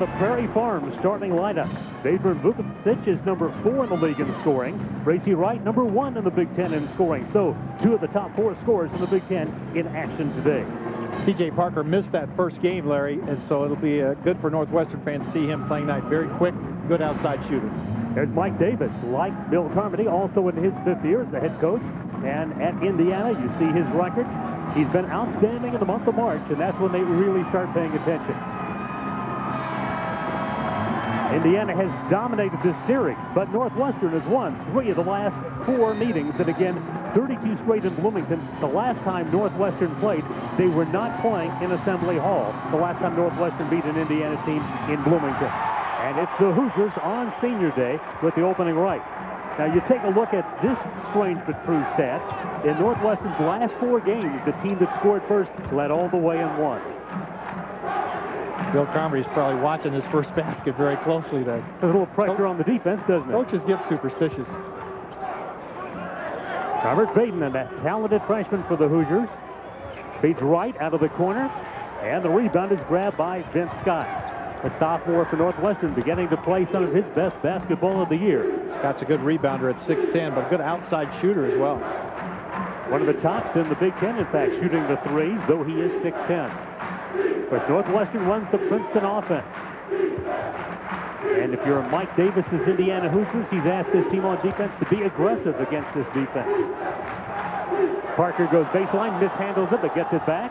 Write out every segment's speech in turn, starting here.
the Prairie Farm starting lineup. Bader Vukovic is number 4 in the league in scoring. Bracy Wright, number 1 in the Big Ten in scoring. So 2 of the top 4 scorers in the Big Ten in action today. TJ Parker missed that first game, Larry, and so it'll be good for Northwestern fans to see him playing tonight. Very quick, good outside shooter. There's Mike Davis, like Bill Carmody, also in his 5th year as the head coach. And at Indiana, you see his record. He's been outstanding in the month of March, and that's when they really start paying attention. Indiana has dominated this series, but Northwestern has won 3 of the last 4 meetings, and again, 32 straight in Bloomington. The last time Northwestern played, they were not playing in Assembly Hall. The last time Northwestern beat an Indiana team in Bloomington. And it's the Hoosiers on Senior Day with the opening right. Now you take a look at this strange but true stat. In Northwestern's last 4 games, the team that scored first led all the way and won. Bill Carmody's probably watching this first basket very closely there. There's a little pressure on the defense, doesn't it? Coaches get superstitious. Robert Baden, and that talented freshman for the Hoosiers, feeds right out of the corner, and the rebound is grabbed by Vince Scott. The sophomore for Northwestern beginning to play some of his best basketball of the year. Scott's a good rebounder at 6'10", but a good outside shooter as well. One of the tops in the Big Ten, in fact, shooting the threes, though he is 6'10". Of course, Northwestern runs the Princeton offense. And if you're Mike Davis's Indiana Hoosiers, he's asked his team on defense to be aggressive against this defense. Parker goes baseline, mishandles it, but gets it back.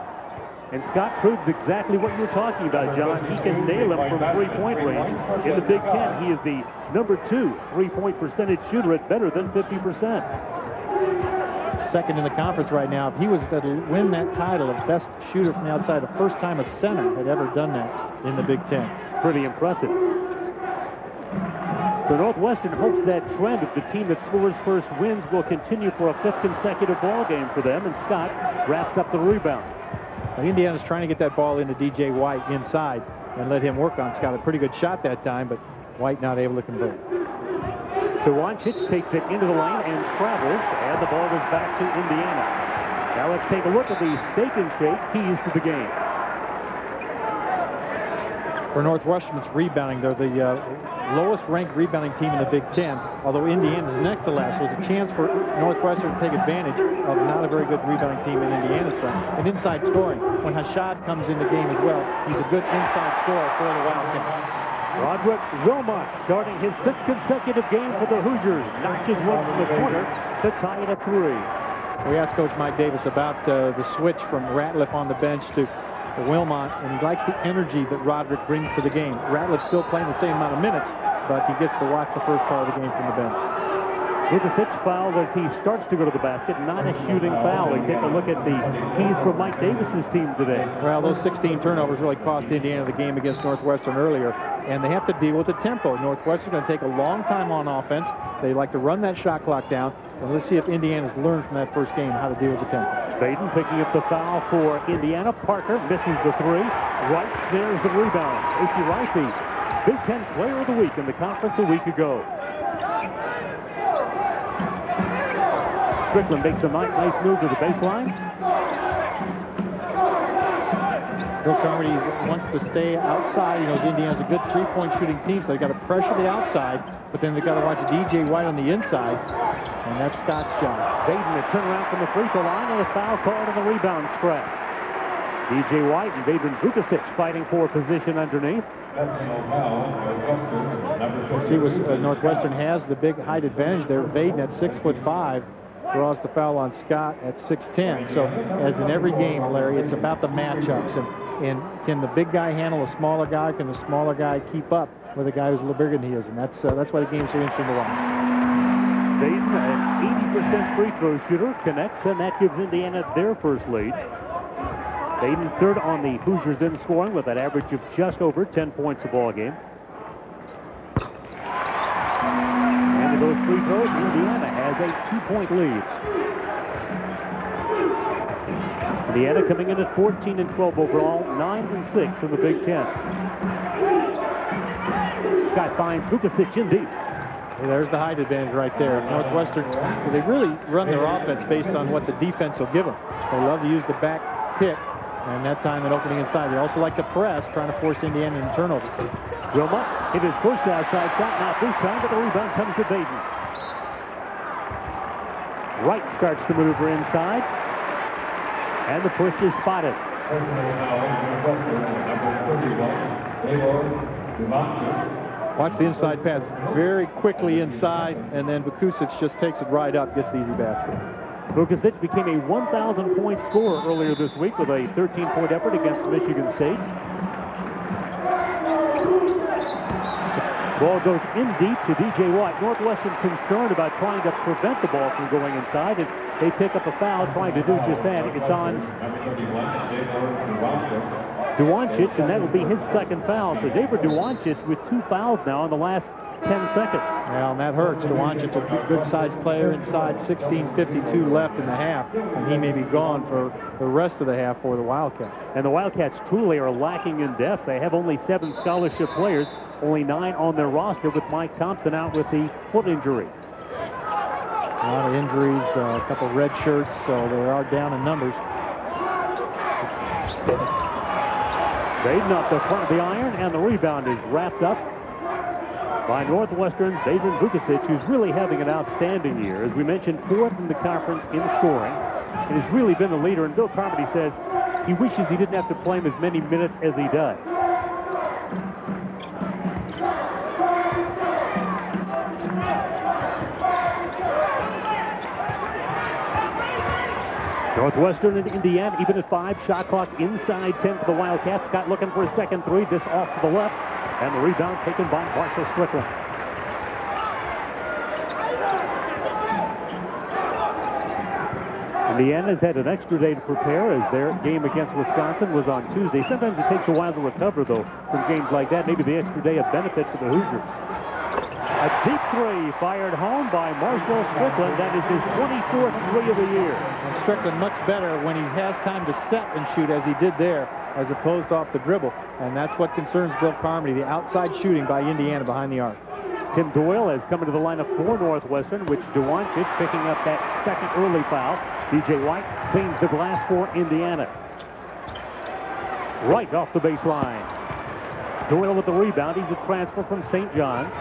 And Scott proves exactly what you're talking about, John. He can nail him from three-point range. In the Big Ten, he is the number 2 three-point percentage shooter at better than 50%. Second in the conference right now. If he was to win that title of best shooter from the outside, the first time a center had ever done that in the Big Ten. Pretty impressive. So Northwestern hopes that trend of the team that scores first wins will continue for a 5th consecutive ball game for them, and Scott wraps up the rebound. Well, Indiana's trying to get that ball into DJ White inside and let him work on Scott. A pretty good shot that time, but White not able to convert. Sawancic takes it into the lane and travels, and the ball goes back to Indiana. Now let's take a look at the Steak and Shake keys to the game. For Northwestern, it's rebounding. They're the lowest ranked rebounding team in the Big Ten, although Indiana's next to last. So it's a chance for Northwestern to take advantage of not a very good rebounding team in Indiana's side. And inside scoring. When Hashad comes in the game as well, he's a good inside scorer for the Wildcats. Roderick Wilmot starting his 5th consecutive game for the Hoosiers. Notches one from the corner to tie it at 3. We asked Coach Mike Davis about the switch from Ratliff on the bench to Wilmot, and he likes the energy that Roderick brings to the game. Ratliff's still playing the same amount of minutes, but he gets to watch the first part of the game from the bench. Vukovic fouled as he starts to go to the basket, not a shooting foul. And take a look at the keys for Mike Davis's team today. Well, those 16 turnovers really cost Indiana the game against Northwestern earlier, and they have to deal with the tempo. Northwestern's going to take a long time on offense. They like to run that shot clock down, and let's see if Indiana's learned from that first game how to deal with the tempo. Baden picking up the foul for Indiana. Parker misses the 3. Wright snares the rebound. AC Wright, the Big Ten Player of the Week in the conference a week ago. Strickland makes a nice move to the baseline. Bill Carmody wants to stay outside. He knows Indiana's a good three-point shooting team, so they've got to pressure the outside, but then they've got to watch DJ White on the inside, and that's Scott's job. Baden a turnaround from the free throw line and a foul called on the rebound scrap. DJ White and Baden Vukovic fighting for position underneath. See, Northwestern has the big height advantage there. Baden at 6'5", draws the foul on Scott at 6'10". So, as in every game, Larry, it's about the matchups. And can the big guy handle a smaller guy? Can the smaller guy keep up with a guy who's a little bigger than he is? And that's why the game's so interesting to watch. Baden, an 80% free throw shooter, connects, and that gives Indiana their first lead. Baden third on the Hoosiers in scoring with an average of just over 10 points a ball game. And with those free throws, Indiana has a 2-point lead. Indiana coming in at 14-12 overall, 9-6 in the Big Ten. Scott finds Vukovic in deep. Well, there's the height advantage right there. Northwestern, they really run their offense based on what the defense will give them. They love to use the back pick and that time an opening inside. They also like to press, trying to force Indiana into turnover. Wilmot hit his first outside shot, not this time, but the rebound comes to Baden. Wright starts to maneuver inside, and the push is spotted. Watch the inside pass very quickly inside, and then Vukusic just takes it right up, gets the easy basket. Vukusic became a 1,000-point scorer earlier this week with a 13-point effort against Michigan State. Ball goes in deep to DJ White. Northwestern concerned about trying to prevent the ball from going inside, and they pick up a foul trying to do just that. It's on Duwancic, and that will be his second foul. So David Duwancic with 2 fouls now in the last 10 seconds. Well, and that hurts. Duwancic, a good-sized player inside, 16:52 left in the half, and he may be gone for the rest of the half for the Wildcats. And the Wildcats truly are lacking in depth. They have only 7 scholarship players, only 9 on their roster, with Mike Thompson out with the foot injury. A lot of injuries, a couple red shirts, so they are down in numbers. Baden off the front of the iron, and the rebound is wrapped up by Northwestern's David Vukusic, who's really having an outstanding year. As we mentioned, 4th in the conference in scoring, and has really been the leader. And Bill Carmody says he wishes he didn't have to play him as many minutes as he does. Northwestern and Indiana even at 5. Shot clock inside 10 for the Wildcats. Scott looking for a second three. This off to the left. And the rebound taken by Marshall Strickland. Indiana's had an extra day to prepare as their game against Wisconsin was on Tuesday. Sometimes it takes a while to recover, though, from games like that. Maybe the extra day a benefit for the Hoosiers. A deep three fired home by Marshall Strickland. That is his 24th three of the year. And Strickland much better when he has time to set and shoot as he did there, as opposed to off the dribble. And that's what concerns Bill Carmody, the outside shooting by Indiana behind the arc. Tim Doyle has come into the lineup for Northwestern, which Duwancic picking up that second early foul. DJ White cleans the glass for Indiana. Right off the baseline. Doyle with the rebound. He's a transfer from St. John's.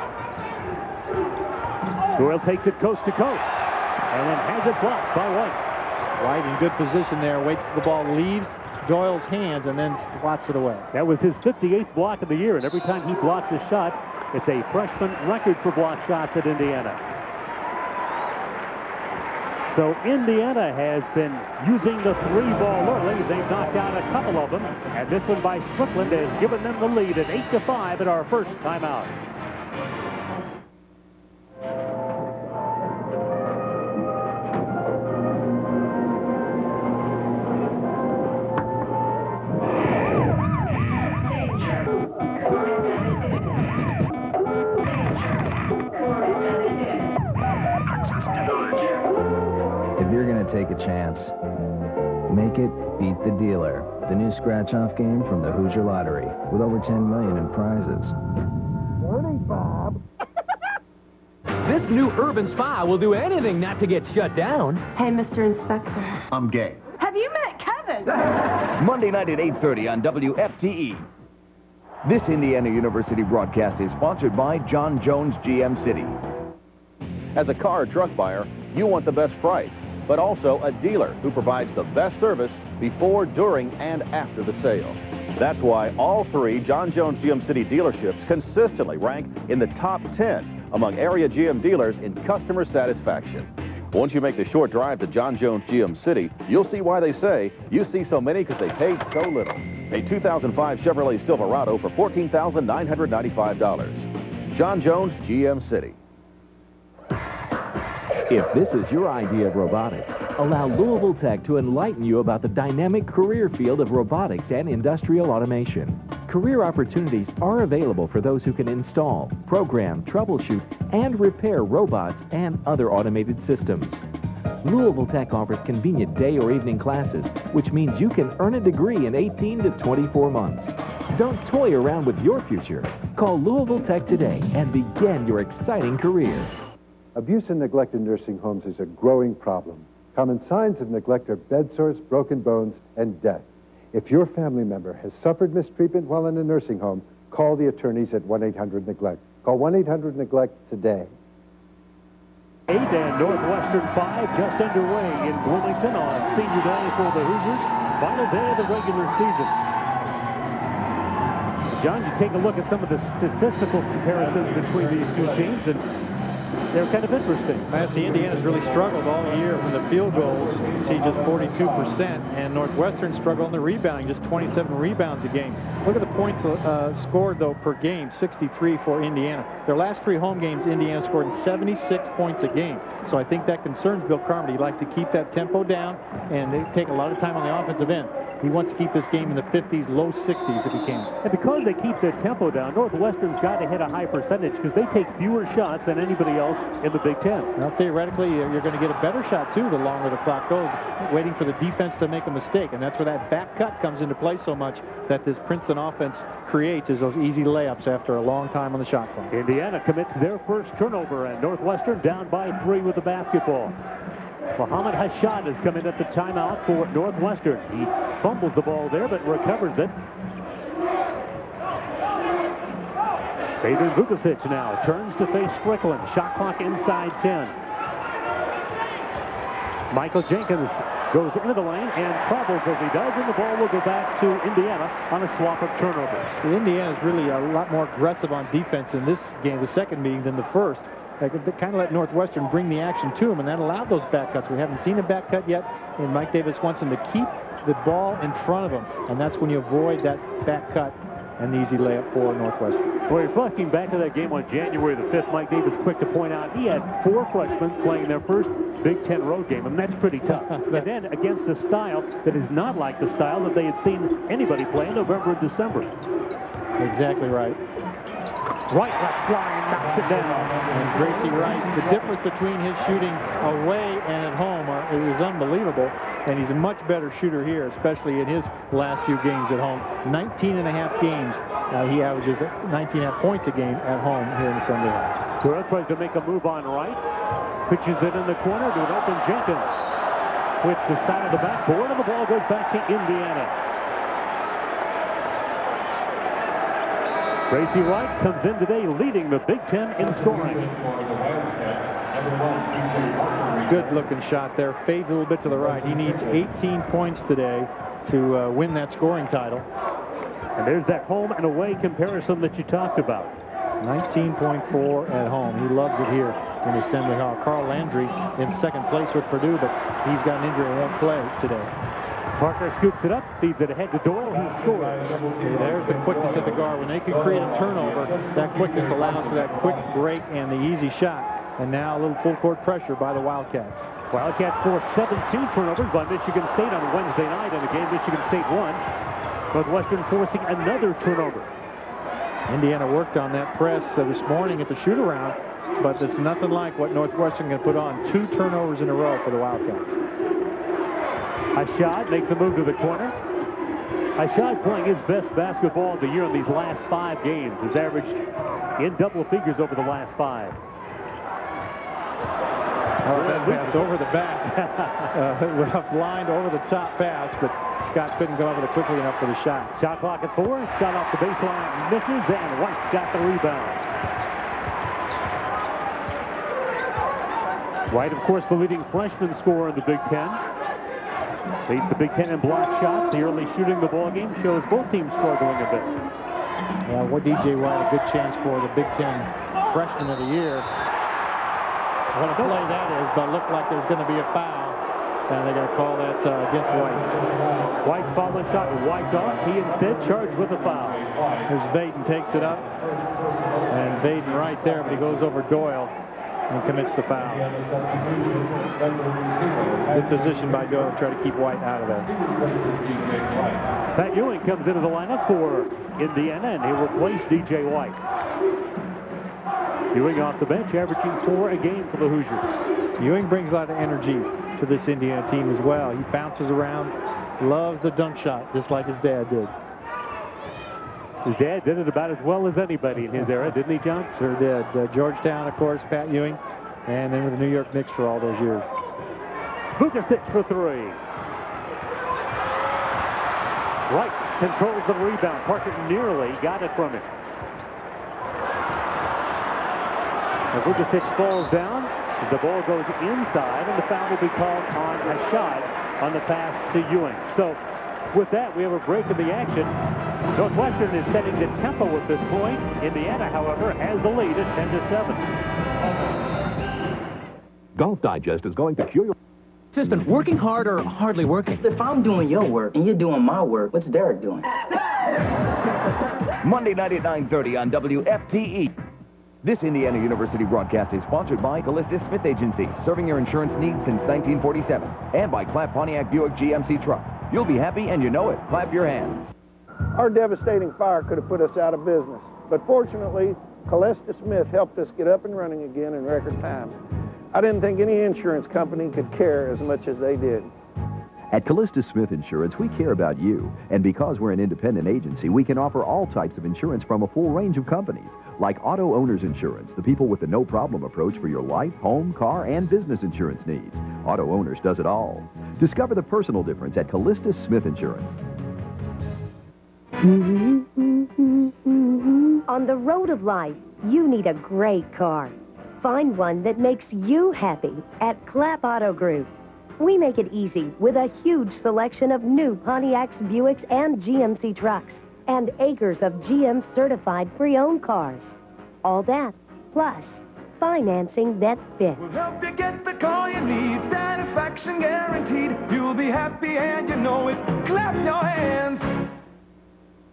Doyle takes it coast to coast and then has it blocked by White. White in good position there, waits till the ball leaves Doyle's hands and then swats it away. That was his 58th block of the year, and every time he blocks a shot, it's a freshman record for block shots at Indiana. So Indiana has been using the 3-ball early. They've knocked out a couple of them, and this one by Strickland has given them the lead at 8-5 at our first timeout. Take a chance. Make it beat the dealer. The new scratch-off game from the Hoosier Lottery with over $10 million in prizes. Morning, Bob. This new urban spa will do anything not to get shut down. Hey, Mr. Inspector. I'm gay. Have you met Kevin? Monday night at 8:30 on WFTE. This Indiana University broadcast is sponsored by John Jones GM City. As a car or truck buyer, you want the best price, but also a dealer who provides the best service before, during, and after the sale. That's why all 3 John Jones GM City dealerships consistently rank in the top 10 among area GM dealers in customer satisfaction. Once you make the short drive to John Jones GM City, you'll see why they say you see so many because they paid so little. A 2005 Chevrolet Silverado for $14,995. John Jones GM City. If this is your idea of robotics, allow Louisville Tech to enlighten you about the dynamic career field of robotics and industrial automation. Career opportunities are available for those who can install, program, troubleshoot, and repair robots and other automated systems. Louisville Tech offers convenient day or evening classes, which means you can earn a degree in 18 to 24 months. Don't toy around with your future. Call Louisville Tech today and begin your exciting career. Abuse and neglect in nursing homes is a growing problem. Common signs of neglect are bed sores, broken bones, and death. If your family member has suffered mistreatment while in a nursing home, call the attorneys at 1-800-NEGLECT. Call 1-800-NEGLECT today. 8 and Northwestern 5 just underway in Bloomington on senior day for the Hoosiers. Final day of the regular season. John, you take a look at some of the statistical comparisons between these two teams, and they're kind of interesting. See, Indiana's really struggled all year from the field goals. You see just 42%, and Northwestern struggled on the rebounding, just 27 rebounds a game. Look at the points scored, though, per game, 63 for Indiana. Their last 3 home games, Indiana scored 76 points a game. So I think that concerns Bill Carmody. He'd like to keep that tempo down, and they take a lot of time on the offensive end. He wants to keep this game in the 50s, low 60s if he can. And because they keep their tempo down, Northwestern's got to hit a high percentage because they take fewer shots than anybody else in the Big Ten. Well, theoretically, you're going to get a better shot, too, the longer the clock goes, waiting for the defense to make a mistake. And that's where that back cut comes into play so much that this Princeton offense creates is those easy layups after a long time on the shot clock. Indiana commits their first turnover, and Northwestern down by 3 with the basketball. Mohammed Hashad has come in at the timeout for Northwestern. He fumbles the ball there, but recovers it. Fabian Vukasic now turns to face Strickland. Shot clock inside 10. Michael Jenkins goes into the lane and travels as he does, and the ball will go back to Indiana on a swap of turnovers. Indiana is really a lot more aggressive on defense in this game, the second meeting, than the first. They kind of let Northwestern bring the action to them, and that allowed those back cuts. We haven't seen a back cut yet, and Mike Davis wants them to keep the ball in front of them, and that's when you avoid that back cut and the easy layup for Northwestern. Well, reflecting back to that game on January the 5th, Mike Davis quick to point out he had 4 freshmen playing their first Big Ten road game, and that's pretty tough. And then against a style that is not like the style that they had seen anybody play in November and December. Exactly right. Wright lets fly and knocks it down. And Gracie Wright, the difference between his shooting away and at home is unbelievable. And he's a much better shooter here, especially in his last few games at home. 19 and a half games. He averages 19 and a half points a game at home here in the Sunday Hall. Turner tries to make a move on Wright. Pitches it in the corner to an open Jenkins. With the side of the backboard, and the ball goes back to Indiana. Gracie Wright comes in today leading the Big Ten in scoring. Good-looking shot there. Fades a little bit to the right. He needs 18 points today to win that scoring title. And there's that home and away comparison that you talked about. 19.4 at home. He loves it here in Assembly Hall. Carl Landry in second place with Purdue, but he's got an injury and won't play today. Parker scoops it up, feeds it ahead to Doyle, who scores. There's the quickness at the guard. When they can create a turnover, that quickness allows for that quick break and the easy shot. And now a little full court pressure by the Wildcats. Wildcats forced 17 turnovers by Michigan State on Wednesday night in a game Michigan State won. Northwestern forcing another turnover. Indiana worked on that press this morning at the shoot-around, but it's nothing like what Northwestern can put on. 2 turnovers in a row for the Wildcats. Hashad makes a move to the corner. Hashad playing his best basketball of the year in these last 5 games. Has averaged in double figures over the last 5. That pass over the back. With a blind over the top pass, but Scott couldn't come up with it quickly enough for the shot. Shot clock at 4. Shot off the baseline misses, and White's got the rebound. White, of course, the leading freshman scorer in the Big Ten. Leads the Big Ten in block shots. The early shooting of the ball game shows both teams struggling a bit. Yeah, what DJ White, a good chance for the Big Ten freshman of the year. What a play that is, but looked like there's going to be a foul. And they're going to call that against White. White's foul shot wiped off. He instead charged with a foul. Here's Vaden, takes it up. And Vaden right there, but he goes over Doyle and commits the foul. Good position by Doyle to try to keep White out of there. Pat Ewing comes into the lineup for Indiana, and he'll replace DJ White. Ewing off the bench, averaging 4 a game for the Hoosiers. Ewing brings a lot of energy to this Indiana team as well. He bounces around, loves the dunk shot, just like his dad did. His dad did it about as well as anybody in his era, didn't he, John? Sure did. Georgetown, of course, Pat Ewing, and then with the New York Knicks for all those years. Vukasic for 3. Wright controls the rebound. Parker nearly got it from him. And Vukovic falls down. The ball goes inside, and the foul will be called on Hashad on the pass to Ewing. So with that, we have a break in the action. Northwestern is setting the tempo at this point. Indiana, however, has the lead at 10-7. Golf Digest is going to cure your... Assistant, working hard or hardly working? If I'm doing your work and you're doing my work, what's Derek doing? Monday night at 9:30 on WFTE. This Indiana University broadcast is sponsored by Callista Smith Agency, serving your insurance needs since 1947, and by Clapp Pontiac Buick GMC Truck. You'll be happy and you know it. Clap your hands. Our devastating fire could have put us out of business, but fortunately, Callista Smith helped us get up and running again in record time. I didn't think any insurance company could care as much as they did. At Callista Smith Insurance, we care about you. And because we're an independent agency, we can offer all types of insurance from a full range of companies, like Auto Owners Insurance, the people with the no-problem approach for your life, home, car, and business insurance needs. Auto Owners does it all. Discover the personal difference at Callista Smith Insurance. On the road of life, you need a great car. Find one that makes you happy at Clapp Auto Group. We make it easy with a huge selection of new Pontiacs, Buicks, and GMC trucks, and acres of GM certified pre-owned cars. All that, plus financing that fits. We'll help you get the car you need, satisfaction guaranteed. You'll be happy and you know it. Clap your hands.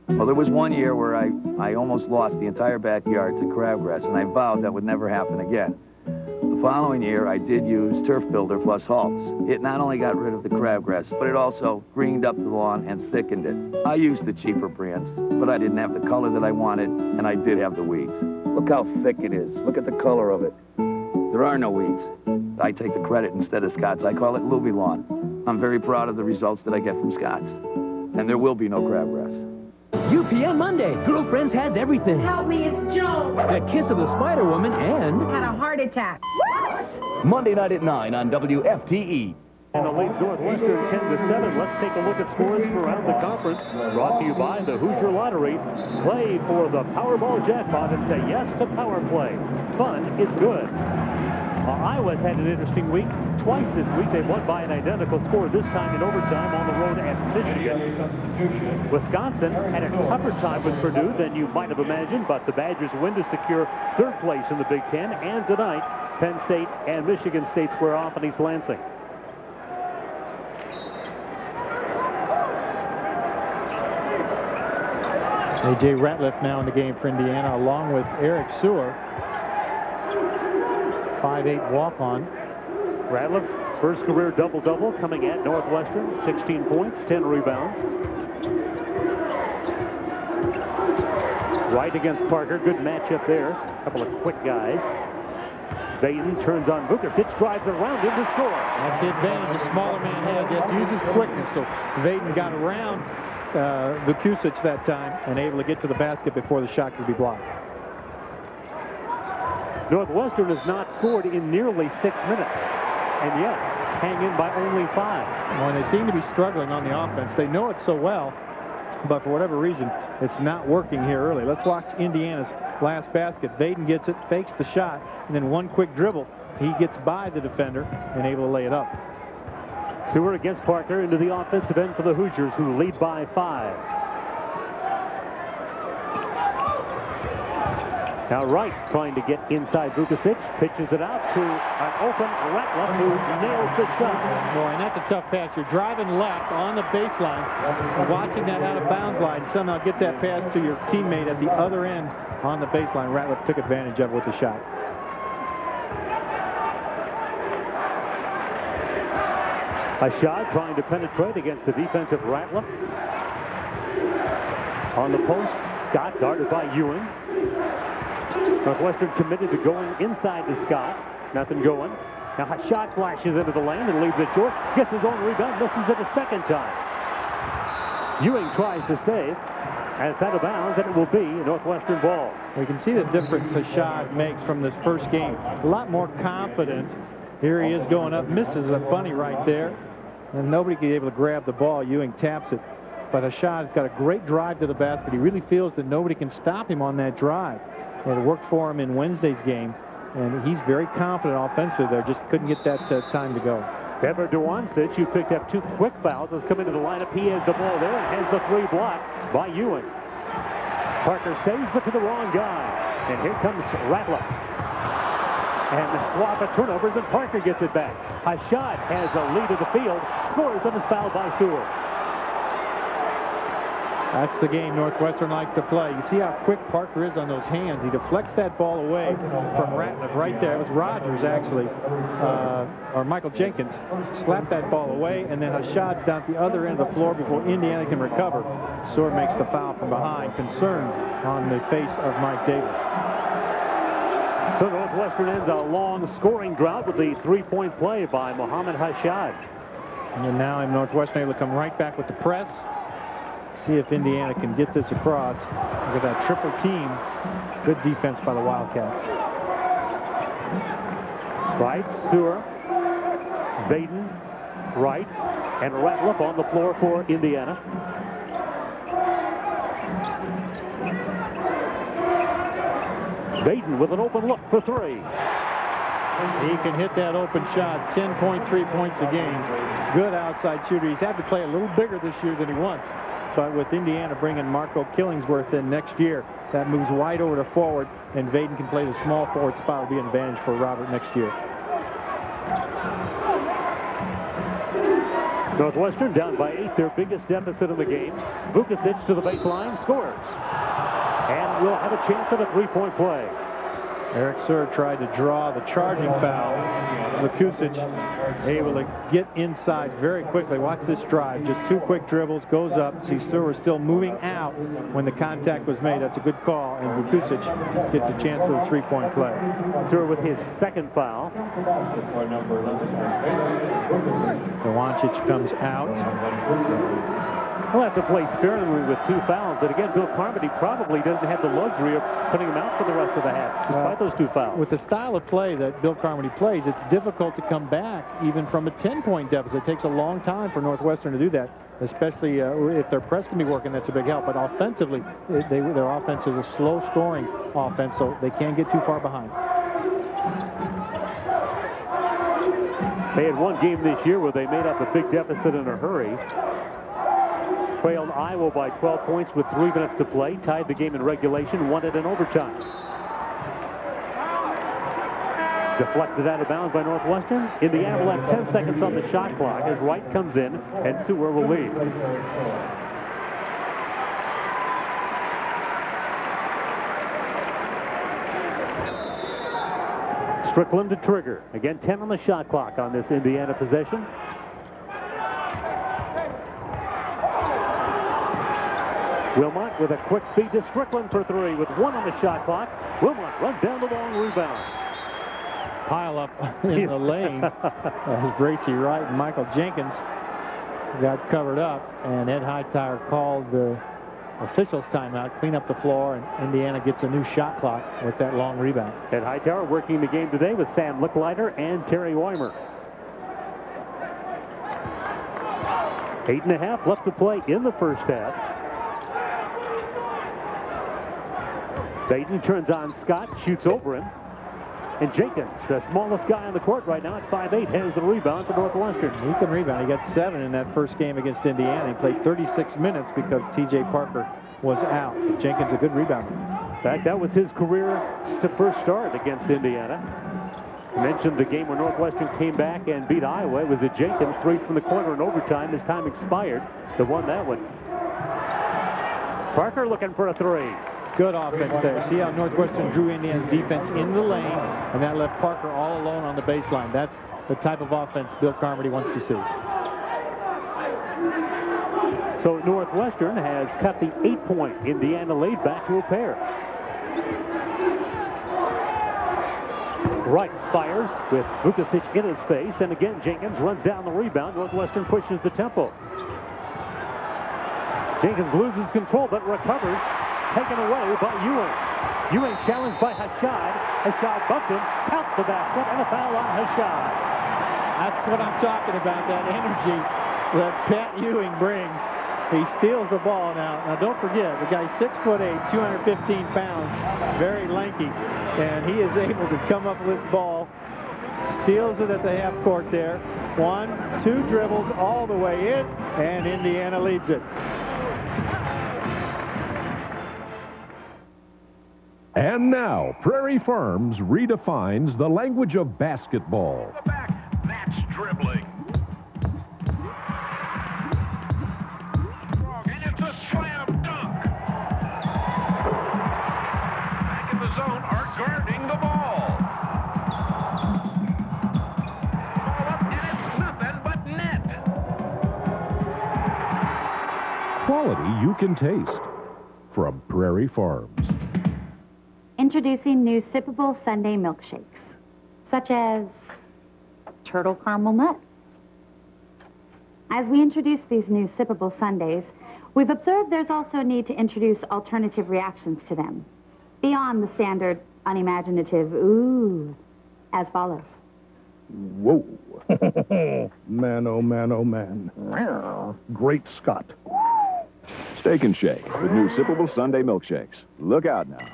Well, there was one year where I almost lost the entire backyard to crabgrass, and I vowed that would never happen again. The following year, I did use Turf Builder plus Halts. It not only got rid of the crabgrass, but it also greened up the lawn and thickened it. I used the cheaper brands, but I didn't have the color that I wanted, and I did have the weeds. Look how thick it is. Look at the color of it. There are no weeds. I take the credit instead of Scott's. I call it Louis Lawn. I'm very proud of the results that I get from Scott's. And there will be no crabgrass. UPN Monday. Girlfriends has everything. Help me, it's Joan. The kiss of the Spider-Woman and... Had a heart attack. Monday night at 9 on WFTE. And the leads Northwestern 10-7. Let's take a look at scores around the conference. Brought to you by the Hoosier Lottery. Play for the Powerball jackpot and say yes to Power Play. Fun is good. Iowa's had an interesting week. Twice this week they've won by an identical score, this time in overtime on the road at Michigan. Wisconsin had a tougher time with Purdue than you might have imagined, but the Badgers win to secure third place in the Big Ten. And tonight, Penn State and Michigan State square off in East Lansing. A.J. Ratliff now in the game for Indiana, along with Eric Sewer. 5'8" walk-on. Ratliff's first career double-double coming at Northwestern. 16 points, 10 rebounds. Right against Parker. Good matchup there. A couple of quick guys. Vaden turns on Vukovic, drives around him to score. That's the advantage the smaller man has. He has to use his quickness. So Vaden got around Vukovic that time and able to get to the basket before the shot could be blocked. Northwestern has not scored in nearly 6 minutes, and yet hang in by only 5. Well, and they seem to be struggling on the offense. They know it so well, but for whatever reason, it's not working here early. Let's watch Indiana's last basket. Vaden gets it, fakes the shot, and then one quick dribble. He gets by the defender and able to lay it up. Stewart against Parker into the offensive end for the Hoosiers, who lead by 5. Now Wright trying to get inside Vukovic, pitches it out to an open Ratliff, who nails the shot. Boy, and that's a tough pass. You're driving left on the baseline, watching that out of bounds line, somehow get that pass to your teammate at the other end on the baseline. Ratliff took advantage of it with the shot. A shot trying to penetrate against the defensive Ratliff. On the post, Scott guarded by Ewing. Northwestern committed to going inside to Scott. Nothing going. Now a shot flashes into the lane and leaves it short. Gets his own rebound, misses it a second time. Ewing tries to save. And it's out of bounds, and it will be a Northwestern ball. We can see the difference Hashad makes from this first game. A lot more confident. Here he is going up, misses a bunny right there. And nobody can be able to grab the ball. Ewing taps it but Hashad's got a great drive to the basket. He really feels that nobody can stop him on that drive. And it worked for him in Wednesday's game, and he's very confident offensively there. Just couldn't get that time to go. Ever Duancic, who picked up 2 quick fouls, has come into the lineup. He has the ball there and has the 3 blocked by Ewing. Parker saves, but to the wrong guy. And here comes Ratliff. And the swap of turnovers, and Parker gets it back. Hashad has a lead of the field, scores, and is fouled by Sewell. That's the game Northwestern likes to play. You see how quick Parker is on those hands. He deflects that ball away from Ratliff right there. It was Rogers, actually, or Michael Jenkins, slapped that ball away, and then Hashad's down at the other end of the floor before Indiana can recover. Sewell makes the foul from behind, concerned on the face of Mike Davis. So Northwestern ends a long scoring drought with the 3-point play by Mohamed Hashad. And now Northwestern able to come right back with the press. See if Indiana can get this across. Look at that triple team. Good defense by the Wildcats. Wright, Sewer, Baden, Wright, and Ratliff on the floor for Indiana. Baden with an open look for 3. He can hit that open shot. 10.3 points a game. Good outside shooter. He's had to play a little bigger this year than he wants. But with Indiana bringing Marco Killingsworth in next year, that moves wide over to forward, and Vaden can play the small forward spot. Will be an advantage for Robert next year. Northwestern down by 8, their biggest deficit in the game. Vukusic to the baseline, scores. And will have a chance at a 3-point play. Eric Sir tried to draw the charging foul. Vukusic able to get inside very quickly. Watch this drive. Just 2 quick dribbles, goes up. See Sir was still moving out when the contact was made. That's a good call. And Vukusic gets a chance for the 3-point play. Sir with his 2nd foul. Doncic comes out. He'll have to play sparingly with 2 fouls, but again, Bill Carmody probably doesn't have the luxury of putting him out for the rest of the half, despite those 2 fouls. With the style of play that Bill Carmody plays, it's difficult to come back even from a 10-point deficit. It takes a long time for Northwestern to do that, especially if their press can be working. That's a big help. But offensively, their offense is a slow-scoring offense, so they can't get too far behind. They had one game this year where they made up a big deficit in a hurry. Trailed Iowa by 12 points with 3 minutes to play. Tied the game in regulation, won it in overtime. Deflected out of bounds by Northwestern. Indiana will have 10 seconds on the shot clock as Wright comes in and Sewer will lead. Strickland to trigger. Again, 10 on the shot clock on this Indiana possession. Wilmot with a quick feed to Strickland for 3 with 1 on the shot clock. Wilmot runs down the long rebound. Pile up in the lane as Bracy Wright and Michael Jenkins got covered up, and Ed Hightower called the officials timeout, clean up the floor, and Indiana gets a new shot clock with that long rebound. Ed Hightower working the game today with Sam Licklider and Terry Weimer. 8.5 left to play in the first half. Baden turns on Scott, shoots over him. And Jenkins, the smallest guy on the court right now at 5'8", has the rebound for Northwestern. He can rebound. He got 7 in that first game against Indiana. He played 36 minutes because T.J. Parker was out. Jenkins a good rebounder. In fact, that was his career first start against Indiana. I mentioned the game where Northwestern came back and beat Iowa. It was a Jenkins 3 from the corner in overtime. His time expired. They won that one. Parker looking for a 3. Good offense there. See how Northwestern drew Indiana's defense in the lane, and that left Parker all alone on the baseline. That's the type of offense Bill Carmody wants to see. So Northwestern has cut the 8-point Indiana lead back to a pair. Wright fires with Vukusic in his face, and again Jenkins runs down the rebound. Northwestern pushes the tempo. Jenkins loses control but recovers. Taken away by Ewing. Ewing challenged by Hashad. Hashad bumped him, counts the basket, and a foul on Hashad. That's what I'm talking about, that energy that Pat Ewing brings. He steals the ball now. Now, don't forget, the guy's 6'8", 215 pounds, very lanky, and he is able to come up with the ball, steals it at the half court there. 1, 2 dribbles all the way in, and Indiana leads it. And now, Prairie Farms redefines the language of basketball. That's dribbling. And it's a slam dunk. Back in the zone are guarding the ball. Ball up, and it's nothing but net. Quality you can taste from Prairie Farms. Introducing new sippable Sunday milkshakes, such as turtle caramel nut. As we introduce these new sippable sundaes, we've observed there's also a need to introduce alternative reactions to them, beyond the standard unimaginative ooh, as follows. Whoa. Man, oh man, oh man. Great Scott. Steak and Shake with new sippable Sunday milkshakes. Look out now.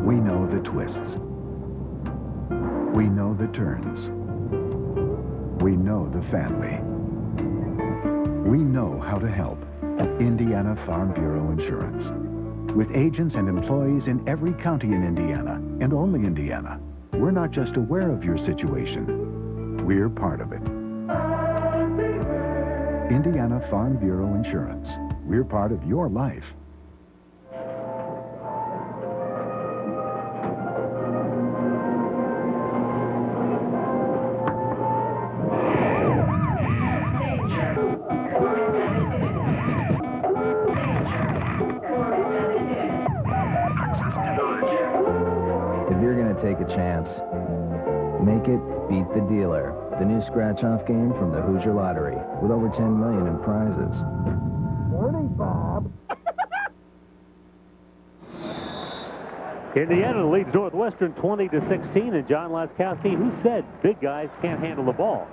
We know the twists. We know the turns. We know the family. We know how to help. Indiana Farm Bureau Insurance. With agents and employees in every county in Indiana, and only Indiana, we're not just aware of your situation, we're part of it. Indiana Farm Bureau Insurance. We're part of your life. If you're going to take a chance, make it beat the dealer. The new scratch-off game from the Hoosier Lottery with over $10 million in prizes. Morning, Bob. Indiana leads Northwestern 20-16, and John Laskowski, who said big guys can't handle the ball.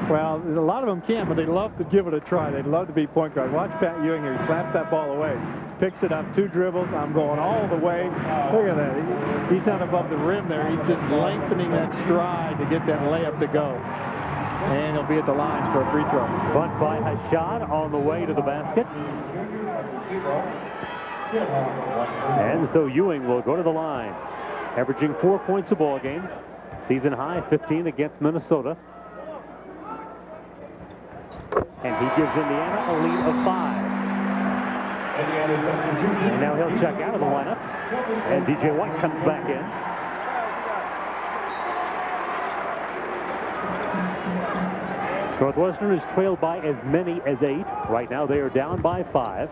Well, a lot of them can, but they love to give it a try. They'd love to be point guard. Watch Pat Ewing here. He slaps that ball away. Picks it up, 2 dribbles. I'm going all the way. Look at that. He's not above the rim there. He's just lengthening that stride to get that layup to go. And he'll be at the line for a free throw. Bunt by Hashad on the way to the basket. And so Ewing will go to the line, averaging 4 points a ball game. Season high 15 against Minnesota. And he gives Indiana a lead of 5. And now he'll check out of the lineup. And DJ White comes back in. Northwestern is trailed by as many as 8. Right now they are down by 5.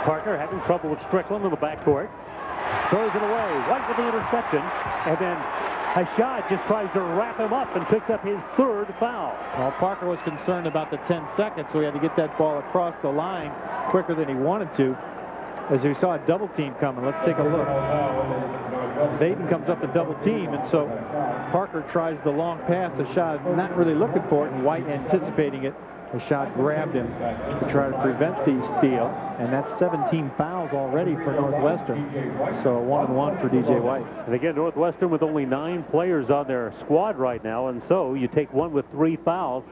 Parker having trouble with Strickland in the backcourt. Throws it away. White with the interception. And then Hashad just tries to wrap him up and picks up his 3rd foul. Well, Parker was concerned about the 10 seconds, so he had to get that ball across the line quicker than he wanted to. As we saw a double team coming. Let's take a look. Baden comes up to double team, and so Parker tries the long pass. Hashad not really looking for it, and White anticipating it. Hashad grabbed him to try to prevent the steal, and that's 17 fouls already for Northwestern. So a 1-and-1 for DJ White. And again, Northwestern with only 9 players on their squad right now, and so you take one with 3 fouls.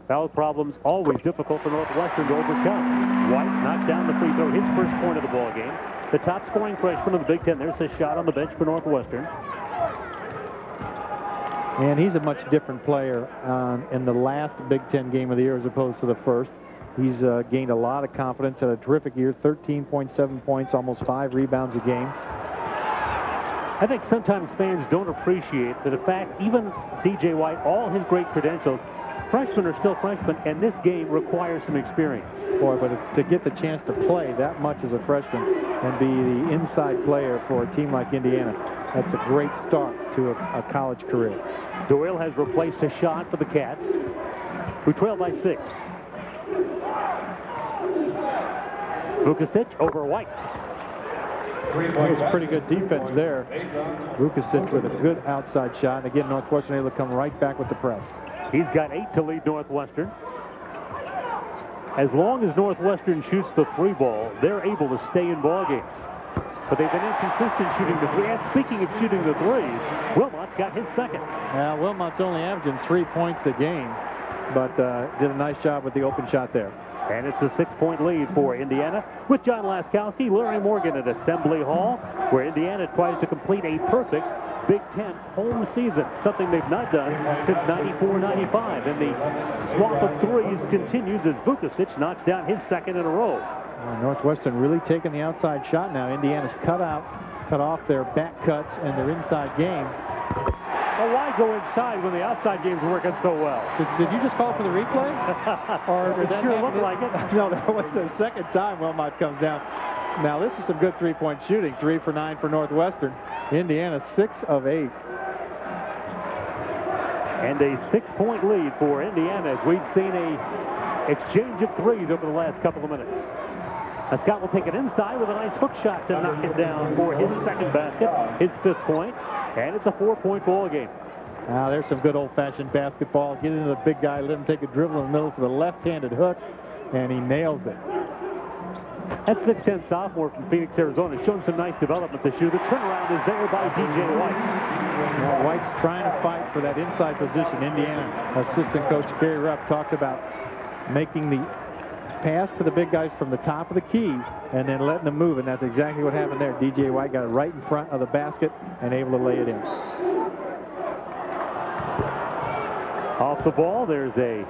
Foul problems always difficult for Northwestern to overcome. White knocks down the free throw, his first point of the ball game. The top scoring freshman of the Big Ten. There's a shot on the bench for Northwestern. And he's a much different player in the last Big Ten game of the year as opposed to the first. He's gained a lot of confidence, had a terrific year, 13.7 points, almost 5 rebounds a game. I think sometimes fans don't appreciate that the fact even DJ White, all his great credentials, freshmen are still freshmen, and this game requires some experience. Boy, but to get the chance to play that much as a freshman and be the inside player for a team like Indiana, that's a great start to a college career. Doyle has replaced a shot for the Cats, who trail by 6. Vukusic over White. It's pretty good defense there. Vukusic with a good outside shot. And again, Northwestern able to come right back with the press. He's got 8 to lead Northwestern. As long as Northwestern shoots the three ball, they're able to stay in ball games. But they've been inconsistent shooting the three. And speaking of shooting the threes, Wilmot's got his second. Now, Wilmot's only averaging 3 points a game, but did a nice job with the open shot there. And it's a 6-point lead for Indiana with John Laskowski, Larry Morgan at Assembly Hall, where Indiana tries to complete a perfect Big Ten home season, something they've not done since 94-95. And the swap of threes continues as Vukovic knocks down his second in a row. Northwestern really taking the outside shot now. Indiana's cut off their back cuts and their inside game. Well, why go inside when the outside game's working so well? Did you just call for the replay? Or it sure looked like it. No, that was the second time Wilmot comes down. Now, this is some good three-point shooting. 3 for 9 for Northwestern. Indiana 6 of 8. And a 6-point lead for Indiana as we've seen a exchange of threes over the last couple of minutes. Now Scott will take it inside with a nice hook shot to knock it down for his second basket, his 5th point, and it's a 4-point ball game. Now there's some good old-fashioned basketball. Get into the big guy, let him take a dribble in the middle for the left-handed hook, and he nails it. That 6'10 sophomore from Phoenix, Arizona, showing some nice development this year. The turnaround is there by DJ White. Well, White's trying to fight for that inside position. Indiana assistant coach Gary Rupp talked about making the pass to the big guys from the top of the key and then letting them move, and that's exactly what happened there. DJ White got it right in front of the basket and able to lay it in. Off the ball, there's a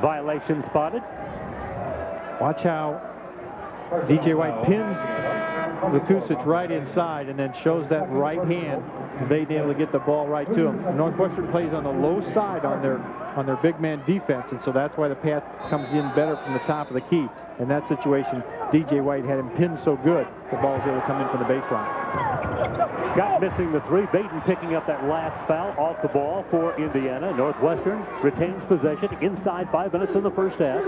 violation spotted. Watch how DJ White pins Vukovic right inside and then shows that right hand, and they able to get the ball right to him. Northwestern plays on the low side on their big man defense, and so that's why the pass comes in better from the top of the key. In that situation, DJ White had him pinned so good, the ball's able to come in from the baseline. Scott missing the three. Baden picking up that last foul off the ball for Indiana. Northwestern retains possession inside 5 minutes in the first half.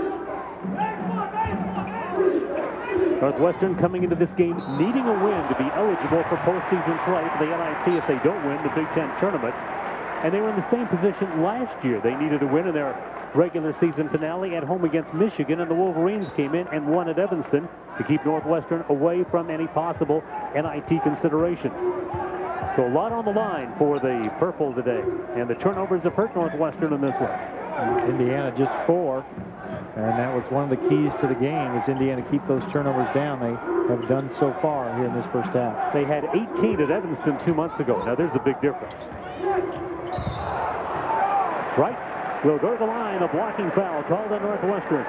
Northwestern coming into this game needing a win to be eligible for postseason play for the NIT if they don't win the Big Ten tournament. And they were in the same position last year. They needed a win in their regular season finale at home against Michigan, and the Wolverines came in and won at Evanston to keep Northwestern away from any possible NIT consideration. So a lot on the line for the Purple today, and the turnovers have hurt Northwestern in this one. Indiana just 4. And that was one of the keys to the game, is Indiana keep those turnovers down. They have done so far here in this first half. They had 18 at Evanston 2 months ago. Now there's a big difference. Right will go to the line. A blocking foul called on Northwestern.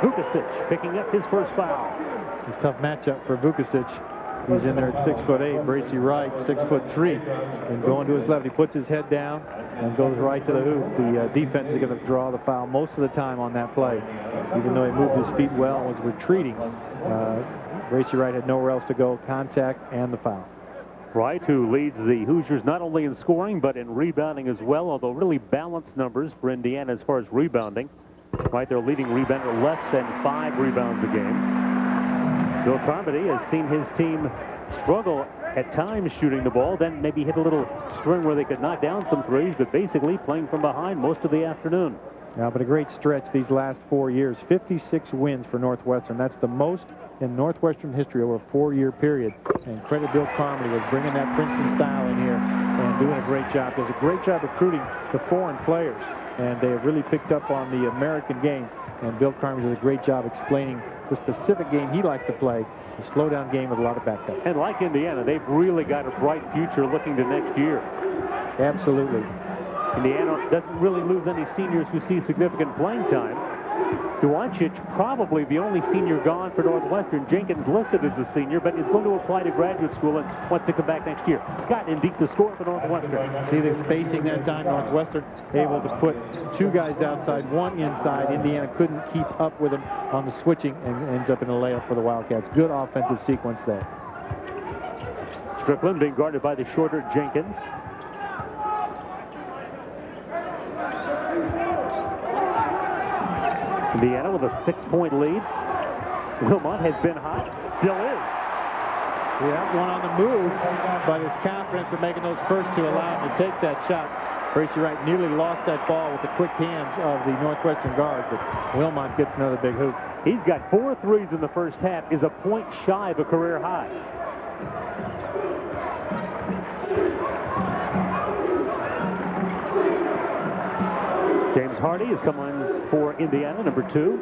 Vukovic picking up his first foul. A tough matchup for Vukovic. He's in there at 6'8". Bracy Wright, 6'3", and going to his left. He puts his head down and goes right to the hoop. The defense is going to draw the foul most of the time on that play. Even though he moved his feet well and was retreating, Bracy Wright had nowhere else to go. Contact and the foul. Wright, who leads the Hoosiers not only in scoring but in rebounding as well, although really balanced numbers for Indiana as far as rebounding. Right, their leading rebounder, less than 5 rebounds a game. Bill Carmody has seen his team struggle at times shooting the ball, then maybe hit a little string where they could knock down some threes, but basically playing from behind most of the afternoon. Yeah, but a great stretch these last 4 years. 56 wins for Northwestern. That's the most in Northwestern history over a 4-year period. And credit Bill Carmody with bringing that Princeton style in here and doing a great job. Does a great job recruiting the foreign players, and they have really picked up on the American game. And Bill Carmody does a great job explaining the specific game he likes to play, a slow-down game with a lot of backup. And like Indiana, they've really got a bright future looking to next year. Absolutely. Indiana doesn't really lose any seniors who see significant playing time. Duancic, probably the only senior gone for Northwestern. Jenkins listed as a senior, but is going to apply to graduate school and wants to come back next year. Scott Indeek the score for Northwestern. See the spacing that time. Northwestern able to put 2 guys outside, 1 inside. Indiana couldn't keep up with him on the switching and ends up in a layup for the Wildcats. Good offensive sequence there. Strickland being guarded by the shorter Jenkins. Indiana with a 6-point lead. Wilmot has been hot, still is. Yeah, one on the move, but his confidence in making those first 2 allow him to take that shot. Tracy Wright nearly lost that ball with the quick hands of the Northwestern guard, but Wilmot gets another big hoop. He's got 4 threes in the first half, is a point shy of a career high. James Hardy is coming for Indiana, number 2.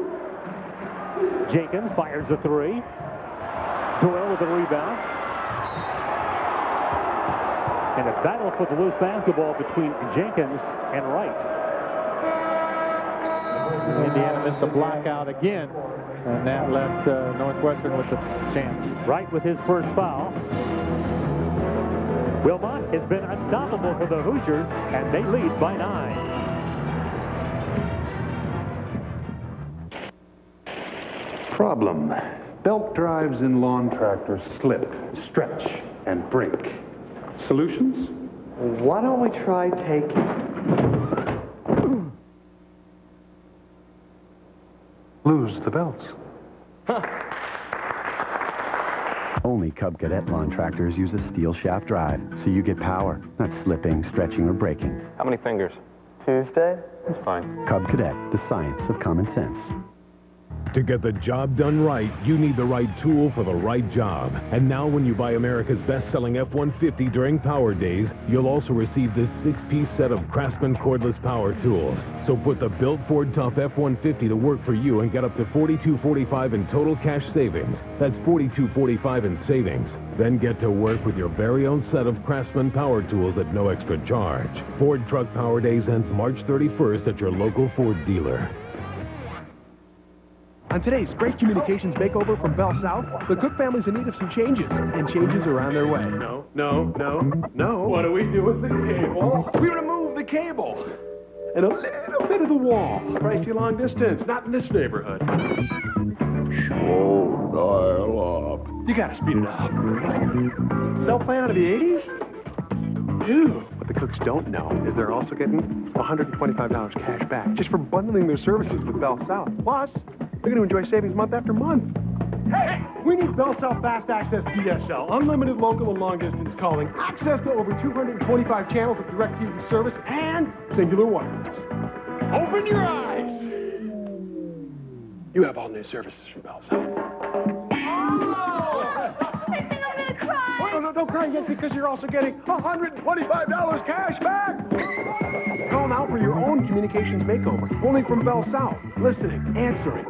Jenkins fires a 3. Doyle with a rebound. And a battle for the loose basketball between Jenkins and Wright. Indiana missed a block out again, and that left Northwestern with the chance. Wright with his first foul. Wilmot has been unstoppable for the Hoosiers, and they lead by 9. Problem. Belt drives in lawn tractors slip, stretch, and break. Solutions? Why don't we try taking... Lose the belts. Only Cub Cadet lawn tractors use a steel shaft drive, so you get power, not slipping, stretching, or breaking. How many fingers? Tuesday? That's fine. Cub Cadet, the science of common sense. To get the job done right, you need the right tool for the right job. And now when you buy America's best-selling F-150 during Power Days, you'll also receive this 6-piece set of Craftsman cordless power tools. So put the built Ford Tough F-150 to work for you and get up to $42.45 in total cash savings. That's $42.45 in savings. Then get to work with your very own set of Craftsman power tools at no extra charge. Ford Truck Power Days ends March 31st at your local Ford dealer. On today's Great Communications Makeover from Bell South, the Cook family's in need of some changes, and changes are on their way. No. What do we do with the cable? We remove the cable. And a little bit of the wall. Pricey long distance, not in this neighborhood. Slow dial up. You gotta speed it up. Cell plan out of the 80s? Ew. What the Cooks don't know is they're also getting $125 cash back just for bundling their services with Bell South. Plus, they're going to enjoy savings month after month. Hey! We need Bell South Fast Access DSL, unlimited local and long distance calling, access to over 225 channels of direct TV service, and singular wireless. Open your eyes! You have all new services from Bell South. I think I'm gonna cry. Oh, no, don't cry yet because you're also getting $125 cash back. Call now for your own communications makeover. Only from Bell South. Listening, answering.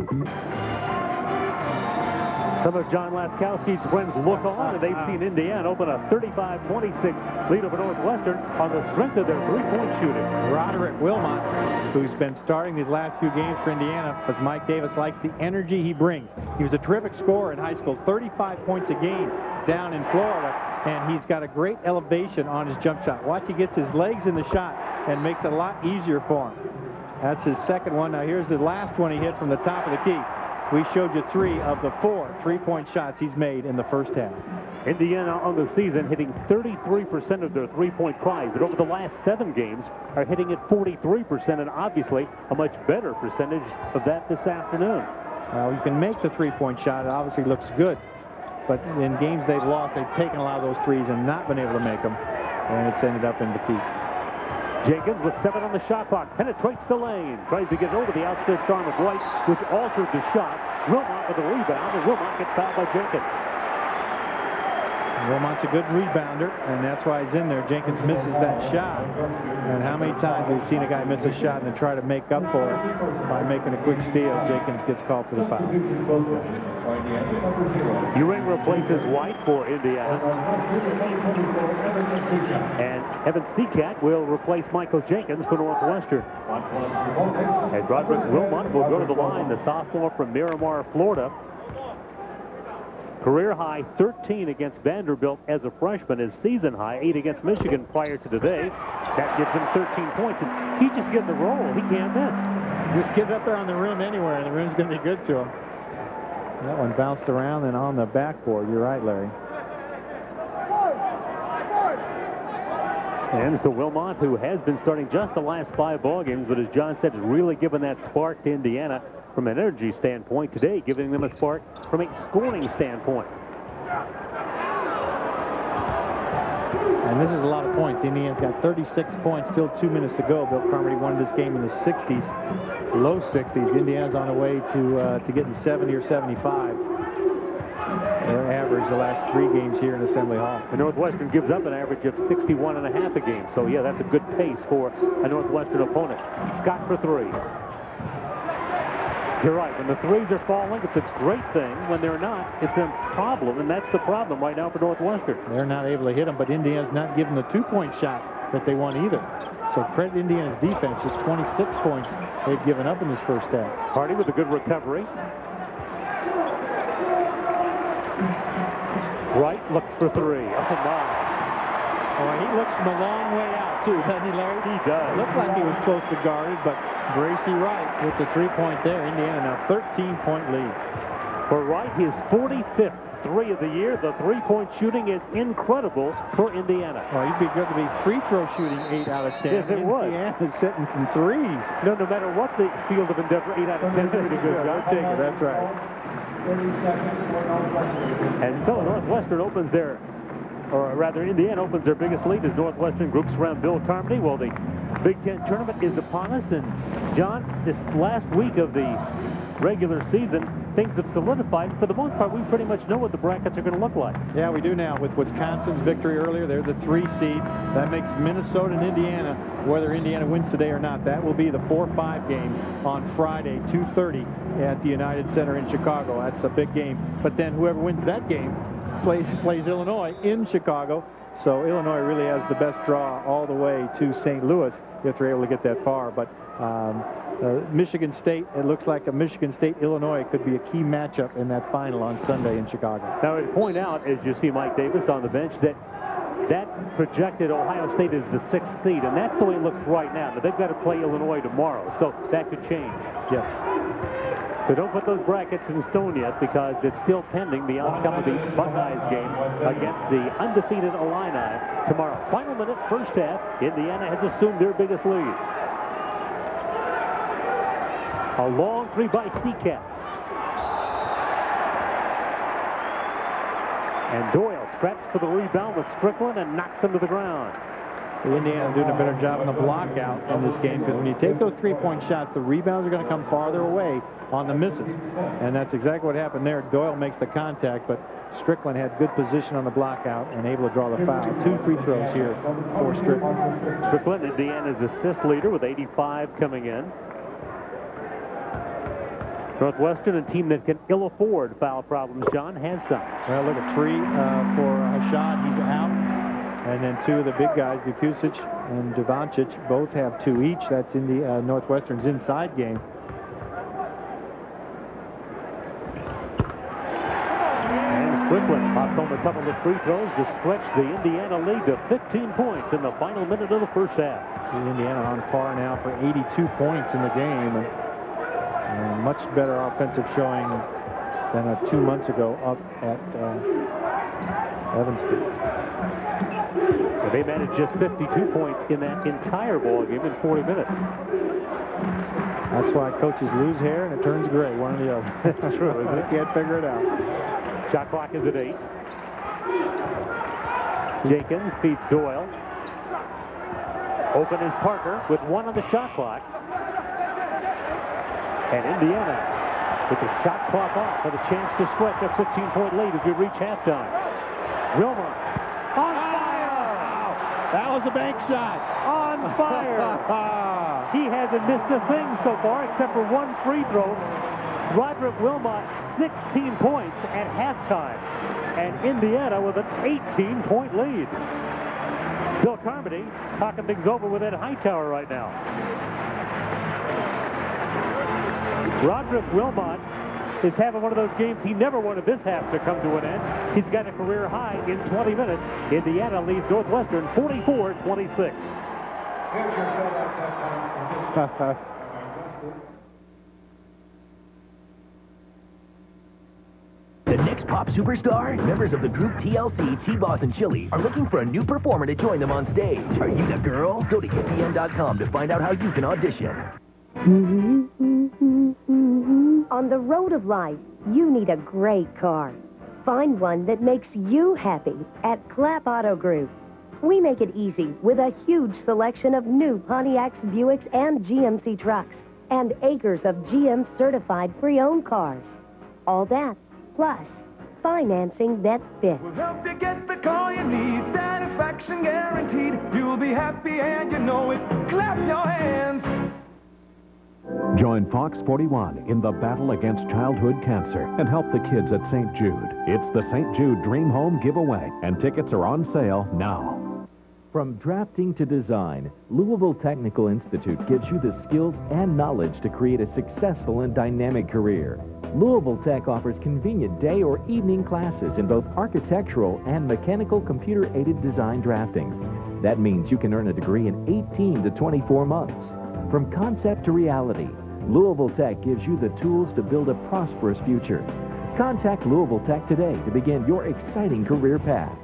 Some of John Laskowski's friends look on, and they've seen Indiana open a 35-26 lead over Northwestern on the strength of their three-point shooting. Roderick Wilmot, who's been starting these last few games for Indiana, but Mike Davis likes the energy he brings. He was a terrific scorer in high school, 35 points a game down in Florida, and he's got a great elevation on his jump shot. Watch, he gets his legs in the shot and makes it a lot easier for him. That's his second one. Now here's the last one he hit from the top of the key. We showed you 3 of the 4 three-point shots he's made in the first half. Indiana on the season hitting 33% of their three-point tries, but over the last 7 games are hitting at 43%, and obviously a much better percentage of that this afternoon. Well, you can make the three-point shot. It obviously looks good, but in games they've lost, they've taken a lot of those threes and not been able to make them, and it's ended up in defeat. Jenkins with 7 on the shot clock, penetrates the lane, tries to get over the outstretched arm of White, which altered the shot. Wilmot with a rebound, and Wilmot gets fouled by Jenkins. Wilmot's a good rebounder, and that's why he's in there. Jenkins misses that shot. And how many times have we seen a guy miss a shot and then try to make up for it by making a quick steal? Jenkins gets called for the foul. Ewing replaces White for Indiana. And Evan Seacat will replace Michael Jenkins for Northwestern. And Roderick Wilmot will go to the line, the sophomore from Miramar, Florida. Career high 13 against Vanderbilt as a freshman. His season high 8 against Michigan prior to today. That gives him 13 points. And he just gets the roll. He can't miss. Just get up there on the rim anywhere, and the rim's going to be good to him. That one bounced around and on the backboard. You're right, Larry. And so Wilmot, who has been starting just the last 5 ball games, but as John said, has really given that spark to Indiana from an energy standpoint today, giving them a spark from a scoring standpoint. And this is a lot of points. Indiana's got 36 points, still 2 minutes to go. Bill Carmody won this game in the 60s, low 60s. Indiana's on the way to getting 70 or 75. Their average the last 3 games here in Assembly Hall. And Northwestern gives up an average of 61.5 a game. So, yeah, that's a good pace for a Northwestern opponent. Scott for 3. You're right. When the threes are falling, it's a great thing. When they're not, it's a problem, and that's the problem right now for Northwestern. They're not able to hit them, but Indiana's not giving the 2-point shot that they want either. So credit Indiana's defense, just 26 points they've given up in this first half. Hardy with a good recovery. Wright looks for 3. Oh, my. Oh, he looks from a long way out, too, doesn't he, Larry? He does. Looked like he was close to guarded, but Gracie Wright with the 3-point there. Indiana now 13-point lead. For Wright, his 45th 3 of the year. The 3-point shooting is incredible for Indiana. Well, he'd be good to be free throw shooting 8 out of 10. Yes, it would. Indiana's sitting from 3s. No matter what the field of endeavor, 8 out of 10 is a pretty good job. That's right. And so Northwestern opens their, or rather Indiana opens their biggest lead as Northwestern groups around Bill Carmody. Well, the Big Ten tournament is upon us, and John, this last week of the regular season, things have solidified. For the most part, we pretty much know what the brackets are going to look like. Yeah, we do now. With Wisconsin's victory earlier, they're the 3 seed. That makes Minnesota and Indiana, whether Indiana wins today or not, that will be the 4-5 game on Friday, 2:30 at the United Center in Chicago. That's a big game. But then whoever wins that game plays Illinois in Chicago. So Illinois really has the best draw all the way to St. Louis if they're able to get that far. But Michigan State, it looks like a Michigan State-Illinois could be a key matchup in that final on Sunday in Chicago. Now, I'd point out, as you see Mike Davis on the bench, that projected Ohio State is the 6th seed, and that's the way it looks right now. But they've got to play Illinois tomorrow, so that could change. Yes. So don't put those brackets in stone yet, because it's still pending the outcome of the Buckeyes game against the undefeated Illini tomorrow. Final minute, first half. Indiana has assumed their biggest lead. A long 3 by Seacat. And Doyle scraps for the rebound with Strickland and knocks him to the ground. Indiana doing a better job on the block out in this game, because when you take those 3-point shots, the rebounds are going to come farther away on the misses. And that's exactly what happened there. Doyle makes the contact, but Strickland had good position on the block out and able to draw the foul. 2 free throws here for Strickland. Strickland, Indiana's assist leader with 85 coming in. Northwestern, a team that can ill afford foul problems, John, has some. Well, look at 3 for Hashad. He's out. And then 2 of the big guys, Vukusic and Devancic, both have 2 each. That's in the Northwestern's inside game. And Strickland pops home a couple of free throws to stretch the Indiana lead to 15 points in the final minute of the first half. Indiana on par now for 82 points in the game. And much better offensive showing than 2 months ago up at Evanston. So they managed just 52 points in that entire ball game in 40 minutes. That's why coaches lose hair and it turns gray, one or the other. That's true, isn't it? They can't figure it out. Shot clock is at 8. Jenkins feeds Doyle. Open is Parker with 1 on the shot clock. And Indiana with the shot clock off for the chance to stretch a 15-point lead as we reach halftime. Wilmot on fire! That was a bank shot. On fire! He hasn't missed a thing so far except for 1 free throw. Roderick Wilmot, 16 points at halftime. And Indiana with an 18-point lead. Bill Carmody talking things over with Ed Hightower right now. Roderick Wilmot is having one of those games he never wanted this half to come to an end. He's got a career high in 20 minutes. Indiana leads Northwestern 44-26. The next pop superstar? Members of the group TLC, T-Boss, and Chili are looking for a new performer to join them on stage. Are you the girl? Go to NPN.com to find out how you can audition. On the road of life, you need a great car. Find one that makes you happy at Clapp Auto Group. We make it easy with a huge selection of new Pontiacs, Buicks, and GMC trucks, and acres of GM certified pre-owned cars. All that, plus financing that fits. We'll help you get the car you need, satisfaction guaranteed. You'll be happy and you know it. Clap your hands. Join Fox 41 in the battle against childhood cancer and help the kids at St. Jude. It's the St. Jude Dream Home Giveaway, and tickets are on sale now. From drafting to design, Louisville Technical Institute gives you the skills and knowledge to create a successful and dynamic career. Louisville Tech offers convenient day or evening classes in both architectural and mechanical computer-aided design drafting. That means you can earn a degree in 18 to 24 months. From concept to reality, Louisville Tech gives you the tools to build a prosperous future. Contact Louisville Tech today to begin your exciting career path.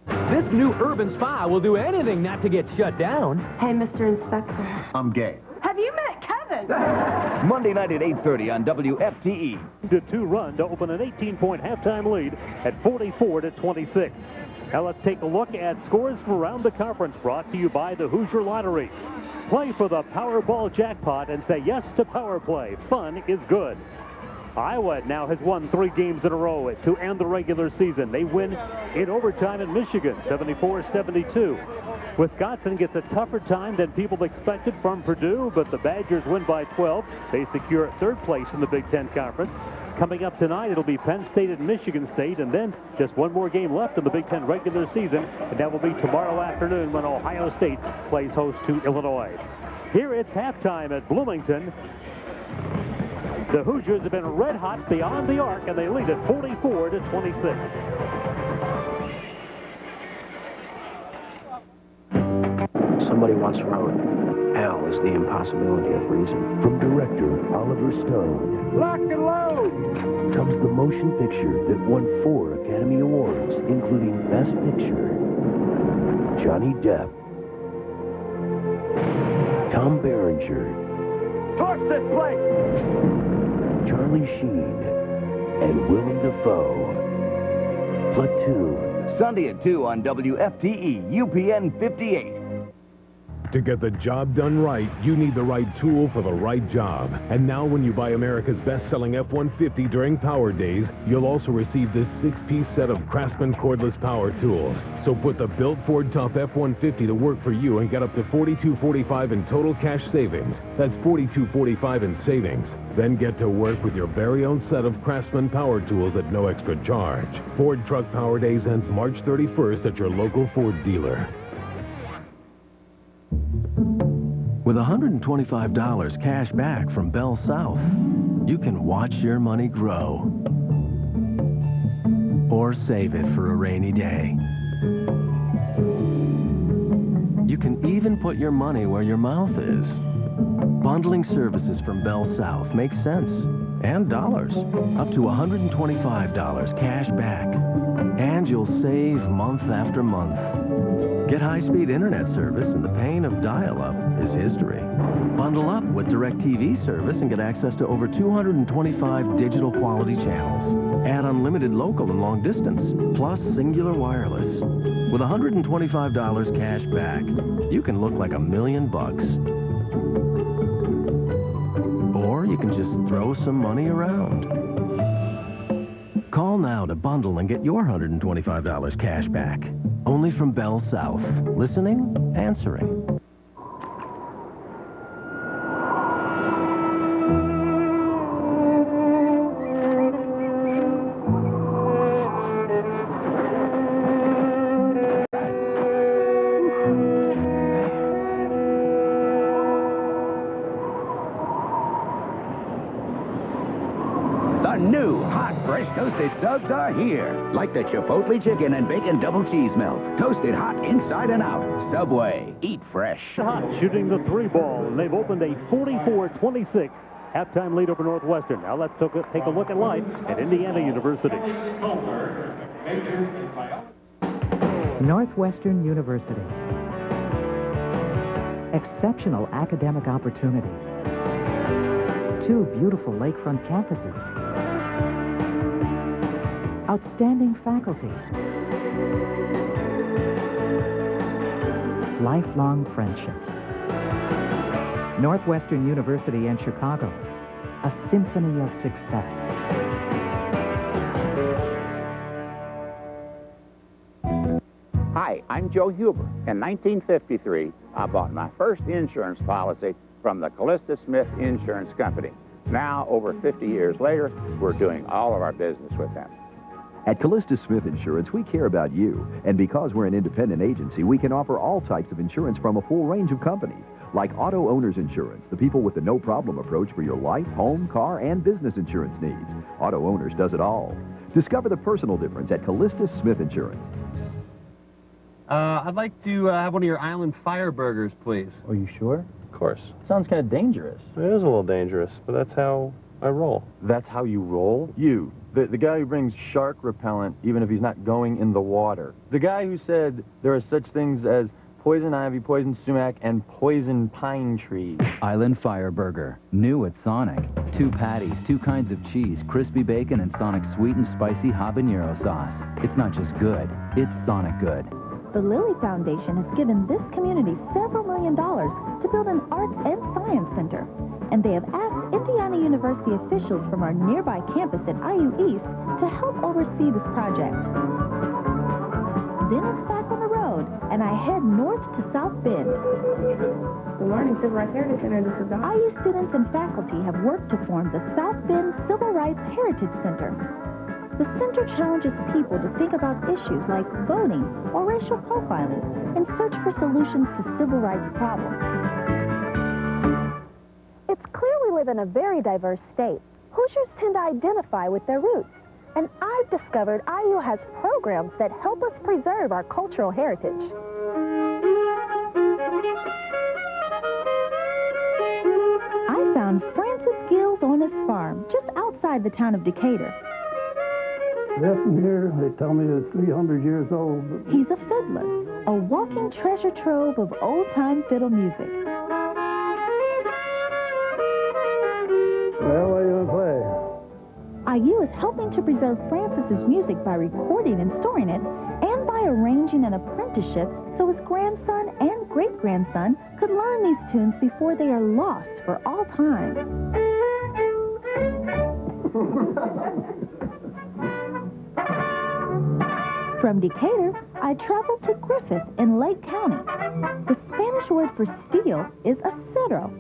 This new urban spa will do anything not to get shut down. Hey, Mr. Inspector. I'm gay. Have you met Kevin? Monday night at 8:30 on WFTE. The 2-run to open an 18-point halftime lead at 44-26. Now let's take a look at scores from around the conference, brought to you by the Hoosier Lottery. Play for the Powerball jackpot and say yes to Power Play. Fun is good. Iowa now has won 3 games in a row to end the regular season. They win in overtime in Michigan, 74-72. Wisconsin gets a tougher time than people expected from Purdue, but the Badgers win by 12. They secure 3rd place in the Big Ten Conference. Coming up tonight, it'll be Penn State and Michigan State, and then just one more game left in the Big Ten regular season, and that will be tomorrow afternoon when Ohio State plays host to Illinois. Here it's halftime at Bloomington. The Hoosiers have been red hot beyond the arc, and they lead at 44-26. Somebody once wrote, L is the impossibility of reason. From director Oliver Stone. Lock and load! Comes the motion picture that won 4 Academy Awards, including Best Picture. Johnny Depp. Tom Berenger. Torch this place! Charlie Sheen. And Willem Dafoe. Platoon. Sunday at 2 on WFTE, UPN 58. To get the job done right, you need the right tool for the right job. And now when you buy America's best-selling F-150 during Power Days, you'll also receive this 6-piece set of Craftsman cordless power tools. So put the built Ford Tough F-150 to work for you and get up to $42.45 in total cash savings. That's $42.45 in savings. Then get to work with your very own set of Craftsman power tools at no extra charge. Ford Truck Power Days ends March 31st at your local Ford dealer. With $125 cash back from Bell South, you can watch your money grow. Or save it for a rainy day. You can even put your money where your mouth is. Bundling services from Bell South makes sense. And dollars. Up to $125 cash back. And you'll save month after month. Get high-speed internet service, and the pain of dial-up is history. Bundle up with DirecTV service and get access to over 225 digital quality channels. Add unlimited local and long distance, plus singular wireless. With $125 cash back, you can look like $1 million. Or you can just throw some money around. Call now to bundle and get your $125 cash back. Only from Bell South. Listening, answering. New hot, fresh toasted subs are here. Like the Chipotle chicken and bacon double cheese melt. Toasted hot inside and out. Subway. Eat fresh. Hot shooting the 3-ball, and they've opened a 44-26 halftime lead over Northwestern. Now let's take a look at life at Indiana University. Northwestern University. Exceptional academic opportunities. 2 beautiful lakefront campuses. A outstanding faculty, lifelong friendships. Northwestern University in Chicago, a symphony of success. Hi, I'm Joe Huber. In 1953, I bought my first insurance policy from the Callista Smith Insurance Company. Now, over 50 years later, we're doing all of our business with them. At Callista Smith Insurance, we care about you. And because we're an independent agency, we can offer all types of insurance from a full range of companies. Like auto owner's insurance, the people with the no-problem approach for your life, home, car, and business insurance needs. Auto Owners does it all. Discover the personal difference at Callista Smith Insurance. I'd like to have one of your island fire burgers, please. Are you sure? Of course. Sounds kind of dangerous. It is a little dangerous, but that's how I roll. That's how you roll? You, the guy who brings shark repellent even if he's not going in the water. The guy who said there are such things as poison ivy, poison sumac, and poison pine trees. Island Fire Burger. New at Sonic. 2 patties, 2 kinds of cheese, crispy bacon, and Sonic's sweet and spicy habanero sauce. It's not just good, it's Sonic good. The Lilly Foundation has given this community several $1 million to build an arts and science center. And they have asked Indiana University officials from our nearby campus at IU East to help oversee this project. Then it's back on the road, and I head north to South Bend. Good morning, Civil Rights Heritage Center. This is Dawn. IU students and faculty have worked to form the South Bend Civil Rights Heritage Center. The center challenges people to think about issues like voting or racial profiling and search for solutions to civil rights problems. It's clear we live in a very diverse state. Hoosiers tend to identify with their roots. And I've discovered IU has programs that help us preserve our cultural heritage. I found Francis Gills on his farm, just outside the town of Decatur. From here, they tell me it's 300 years old. But... He's a fiddler, a walking treasure trove of old-time fiddle music. Well, what are you going to play? IU is helping to preserve Francis's music by recording and storing it, and by arranging an apprenticeship so his grandson and great-grandson could learn these tunes before they are lost for all time. From Decatur, I traveled to Griffith in Lake County. The Spanish word for steel is acero.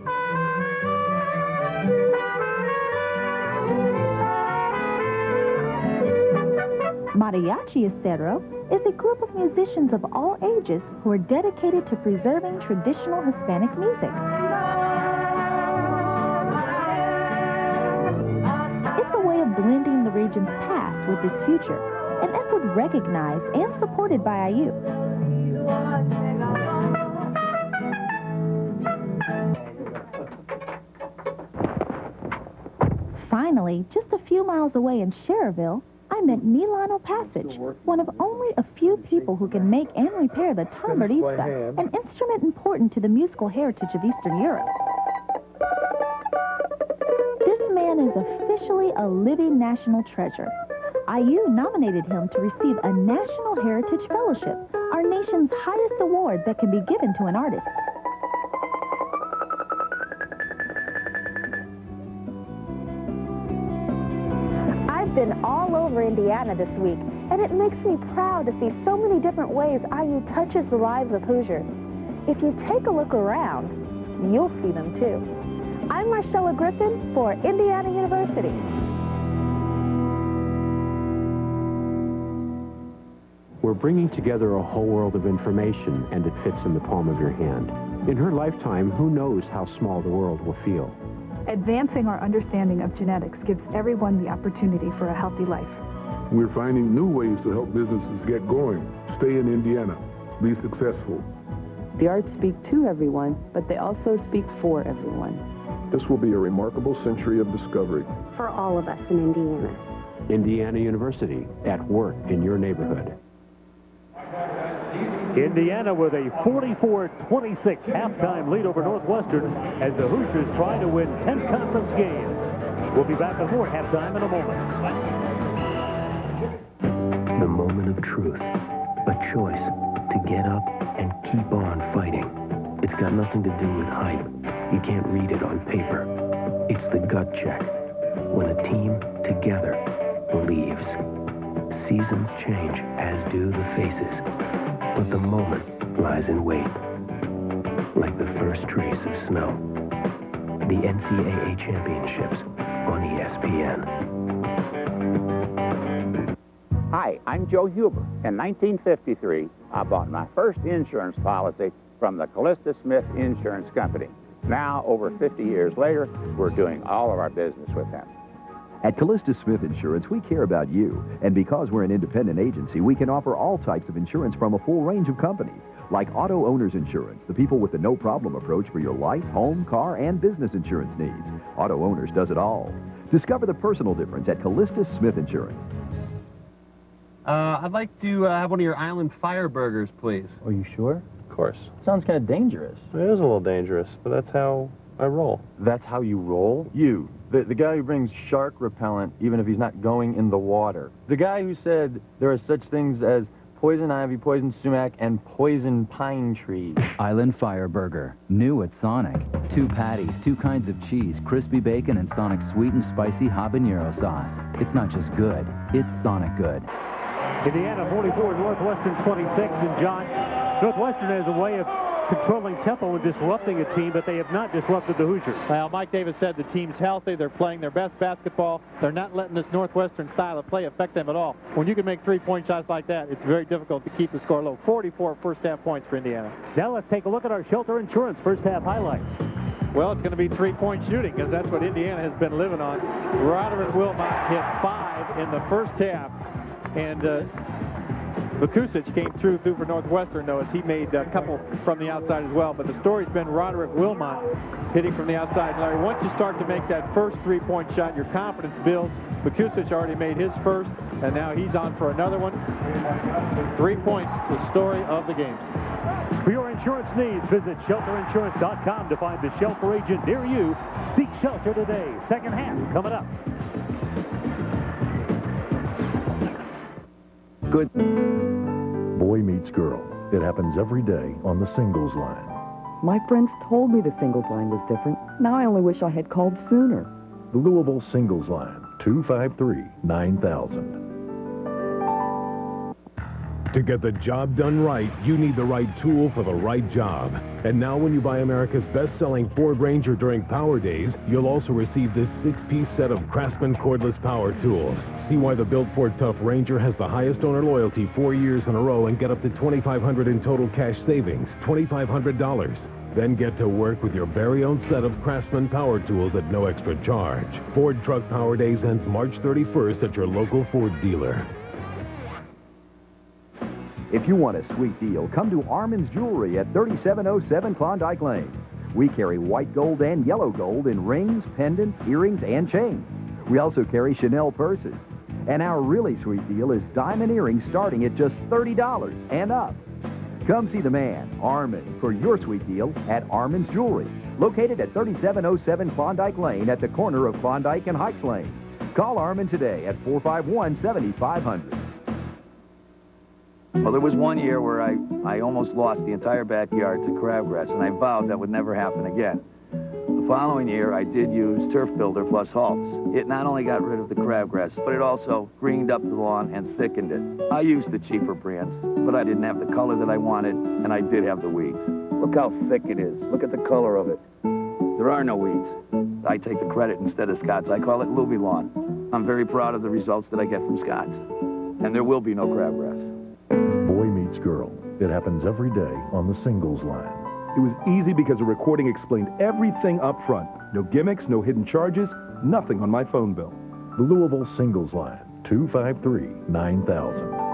Mariachi Acero is a group of musicians of all ages who are dedicated to preserving traditional Hispanic music. It's a way of blending the region's past with its future, an effort recognized and supported by IU. Finally, just a few miles away in Cherville, I met Milano Passage, one of only a few people who can make and repair the tamburitza, an instrument important to the musical heritage of Eastern Europe. This man is officially a living national treasure. IU nominated him to receive a National Heritage Fellowship, our nation's highest award that can be given to an artist. I've been all over Indiana this week, and it makes me proud to see so many different ways IU touches the lives of Hoosiers. If you take a look around, you'll see them too. I'm Marcella Griffin for Indiana University. We're bringing together a whole world of information, and it fits in the palm of your hand. In her lifetime, who knows how small the world will feel? Advancing our understanding of genetics gives everyone the opportunity for a healthy life. We're finding new ways to help businesses get going. Stay in Indiana. Be successful. The arts speak to everyone, but they also speak for everyone. This will be a remarkable century of discovery. For all of us in Indiana. Indiana University, at work in your neighborhood. Indiana with a 44-26 halftime lead over Northwestern as the Hoosiers try to win 10 conference games. We'll be back with more halftime in a moment. a moment of truth, a choice to get up and keep on fighting. It's got nothing to do with hype. You can't read it on paper. It's the gut check. When a team together believes. Seasons change, as do the faces, but the moment lies in wait, like the first trace of snow. The NCAA Championships on ESPN. Hi, I'm Joe Huber. In 1953, I bought my first insurance policy from the Callista Smith Insurance Company. Now, over 50 years later, we're doing all of our business with them. At Callista Smith Insurance, we care about you. And because we're an independent agency, we can offer all types of insurance from a full range of companies, like auto owners insurance, the people with the no-problem approach for your life, home, car, and business insurance needs. Auto Owners does it all. Discover the personal difference at Callista Smith Insurance. I'd like to have one of your island fire burgers, please. Are you sure? Of course. Sounds kind of dangerous. It is a little dangerous, but that's how I roll. That's how you roll? You, the guy who brings shark repellent even if he's not going in the water. The guy who said there are such things as poison ivy, poison sumac, and poison pine tree. Island Fire Burger. New at Sonic. 2 patties, 2 kinds of cheese, crispy bacon, and Sonic sweet and spicy habanero sauce. It's not just good, it's Sonic good. Indiana 44, Northwestern 26, and John, Northwestern has a way of controlling tempo and disrupting a team, but they have not disrupted the Hoosiers. Well, Mike Davis said the team's healthy. They're playing their best basketball. They're not letting this Northwestern style of play affect them at all. When you can make three-point shots like that, it's very difficult to keep the score low. 44 first-half points for Indiana. Now let's take a look at our Shelter Insurance first-half highlights. Well, it's going to be three-point shooting because that's what Indiana has been living on. Roderick Wilmot hit 5 in the first half, and Vukusic came through for Northwestern, though, as he made a couple from the outside as well. But the story's been Roderick Wilmot hitting from the outside. Larry, once you start to make that first three-point shot, your confidence builds. Vukusic already made his first, and now he's on for another one. 3 points, the story of the game. For your insurance needs, visit shelterinsurance.com to find the shelter agent near you. Seek shelter today. Second half coming up. Good. Boy meets girl. It happens every day on the singles line. My friends told me the singles line was different. Now I only wish I had called sooner. The Louisville singles line, 253-9000. To get the job done right, you need the right tool for the right job. And now when you buy America's best-selling Ford Ranger during Power Days, you'll also receive this 6-piece set of Craftsman cordless power tools. See why the Built Ford Tough Ranger has the highest owner loyalty 4 years in a row and get up to $2,500 in total cash savings, $2,500. Then get to work with your very own set of Craftsman power tools at no extra charge. Ford Truck Power Days ends March 31st at your local Ford dealer. If you want a sweet deal, come to Armin's Jewelry at 3707 Klondike Lane. We carry white gold and yellow gold in rings, pendants, earrings, and chains. We also carry Chanel purses. And our really sweet deal is diamond earrings starting at just $30 and up. Come see the man, Armin, for your sweet deal at Armin's Jewelry, located at 3707 Klondike Lane at the corner of Klondike and Hikes Lane. Call Armin today at 451-7500. Well, there was one year where I almost lost the entire backyard to crabgrass, and I vowed that would never happen again. The following year, I did use Turf Builder plus Halts. It not only got rid of the crabgrass, but it also greened up the lawn and thickened it. I used the cheaper brands, but I didn't have the color that I wanted, and I did have the weeds. Look how thick it is. Look at the color of it. There are no weeds. I take the credit instead of Scott's. I call it Luby Lawn. I'm very proud of the results that I get from Scott's. And there will be no crabgrass. Boy meets girl. It happens every day on the singles line. It was easy because the recording explained everything up front. No gimmicks, no hidden charges, nothing on my phone bill. The Louisville singles line, 253-9000.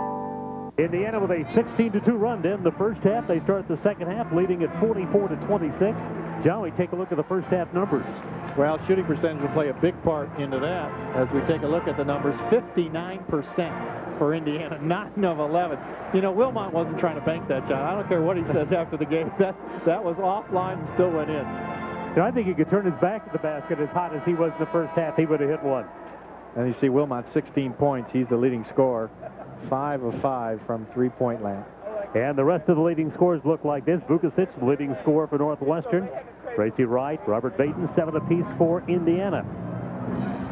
Indiana with a 16-2 run to end the first half. They start the second half leading at 44-26. John, we take a look at the first half numbers. Well, shooting percentage will play a big part into that as we take a look at the numbers. 59% for Indiana, 9 of 11. You know, Wilmot wasn't trying to bank that shot. I don't care what he says after the game. That was offline and still went in. You know, I think he could turn his back to the basket as hot as he was in the first half. He would have hit one. And you see Wilmot, 16 points. He's the leading scorer. 5 of 5 from three-point land. And the rest of the leading scores look like this. Vukovic, leading scorer for Northwestern. Tracy Wright, Robert Baden, 7 apiece for Indiana.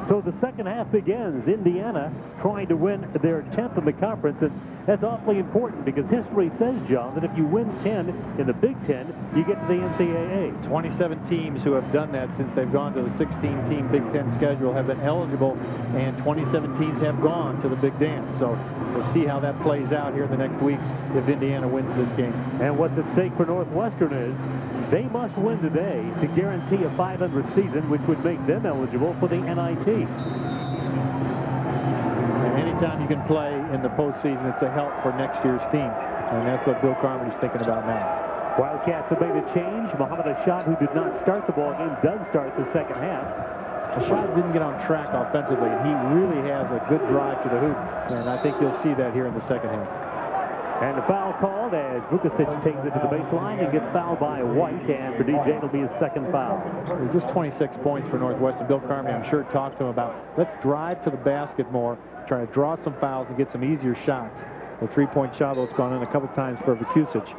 So the second half begins. Indiana trying to win their 10th in the conference, and that's awfully important because history says, John, that if you win 10 in the Big Ten, you get to the NCAA. 27 teams who have done that since they've gone to the 16-team Big Ten schedule have been eligible, and 27 teams have gone to the Big Dance. So we'll see how that plays out here in the next week if Indiana wins this game. And what's at stake for Northwestern is they must win today to guarantee a 500 season, which would make them eligible for the NIT. And anytime you can play in the postseason, it's a help for next year's team. And that's what Bill Carmody's thinking about now. Wildcats have made a change. Mohammed Ashad, who did not start the ball game, does start the second half. Ashad didn't get on track offensively, and he really has a good drive to the hoop. And I think you'll see that here in the second half. And a foul called as Vukovic takes it to the baseline and gets fouled by White, and for DJ it'll be his second foul. It was just 26 points for Northwestern. Bill Carmody, I'm sure, talked to him about, let's drive to the basket more, try to draw some fouls and get some easier shots. The three-point shot, though, it's gone in a couple times for Vukovic.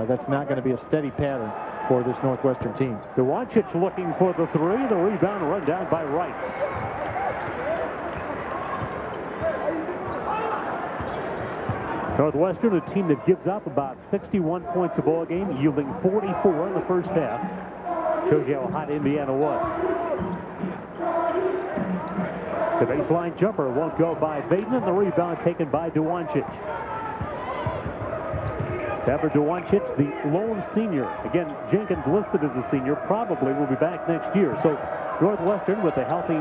That's not going to be a steady pattern for this Northwestern team. Duwancic looking for the three. The rebound run down by Wright. Northwestern, a team that gives up about 61 points a ball game, yielding 44 in the first half. Shows you how hot Indiana was. The baseline jumper won't go by Baden, and the rebound taken by Duwancic. Ever Duwancic, the lone senior. Again, Jenkins listed as a senior, probably will be back next year. So Northwestern with a healthy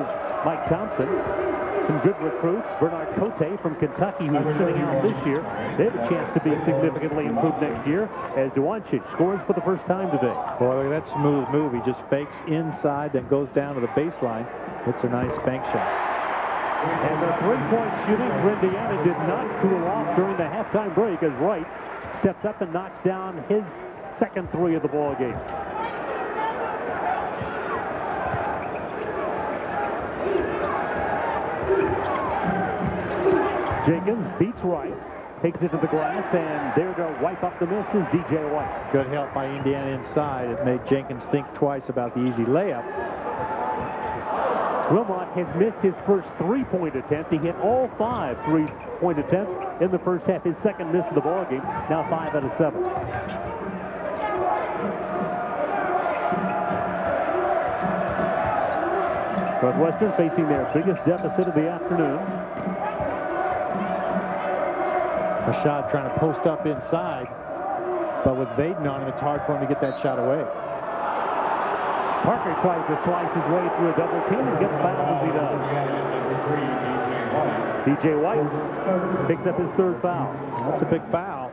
Mike Thompson. Some good recruits. Bernard Cote from Kentucky, who's sitting out this year. They have a chance to be significantly improved next year as Duwancic scores for the first time today. Boy, look at that smooth move. He just fakes inside, then goes down to the baseline. It's a nice bank shot. And the three-point shooting for Indiana did not cool off during the halftime break as Wright steps up and knocks down his second three of the ball game. Jenkins beats Wright, takes it to the glass, and there to wipe up the miss is DJ White. Good help by Indiana inside. It made Jenkins think twice about the easy layup. Wilmot has missed his first three-point attempt. He hit all 5 three-point attempts in the first half. His second miss of the ball game. Now 5 out of 7. Northwestern facing their biggest deficit of the afternoon. Ashad trying to post up inside, but with Baden on him, it's hard for him to get that shot away. Parker tries to slice his way through a double team and gets fouled as he does. DJ White picks up his third foul. That's a big foul.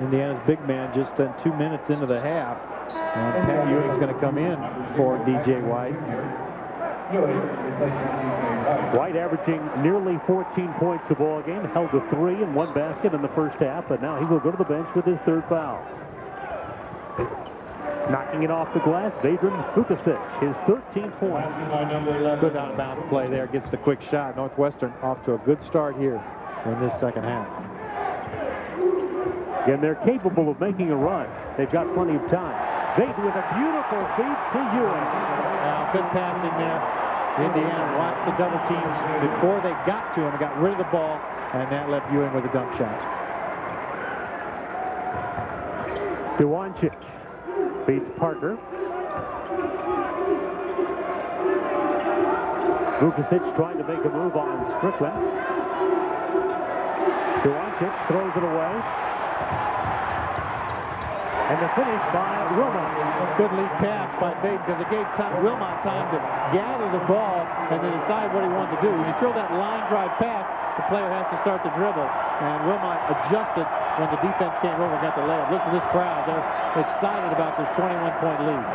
Indiana's big man just 2 minutes into the half. And Pat Ewing's going to come in for DJ White. White averaging nearly 14 points a ball game, held to 3 and 1 basket in the first half, but now he will go to the bench with his third foul. Knocking it off the glass, Adrian Vukovic, his 13th point. Good out-of-bounds play there, gets the quick shot. Northwestern off to a good start here in this second half. Again, they're capable of making a run. They've got plenty of time. Baden with a beautiful feed to Ewing. Now, good passing there. Indiana watched the double teams before they got to him and got rid of the ball, and that left Ewing with a dunk shot. Duwancic beats Parker. Vukovic trying to make a move on Strickland. Duwancic throws it away. And the finish by Wilmot. Good lead pass by Baden because it gave Wilmot time to gather the ball and then decide what he wanted to do. When you throw that line drive pass, the player has to start to dribble. And Wilmot adjusted when the defense came over and got the layup. Listen to this crowd. They're excited about this 21-point lead.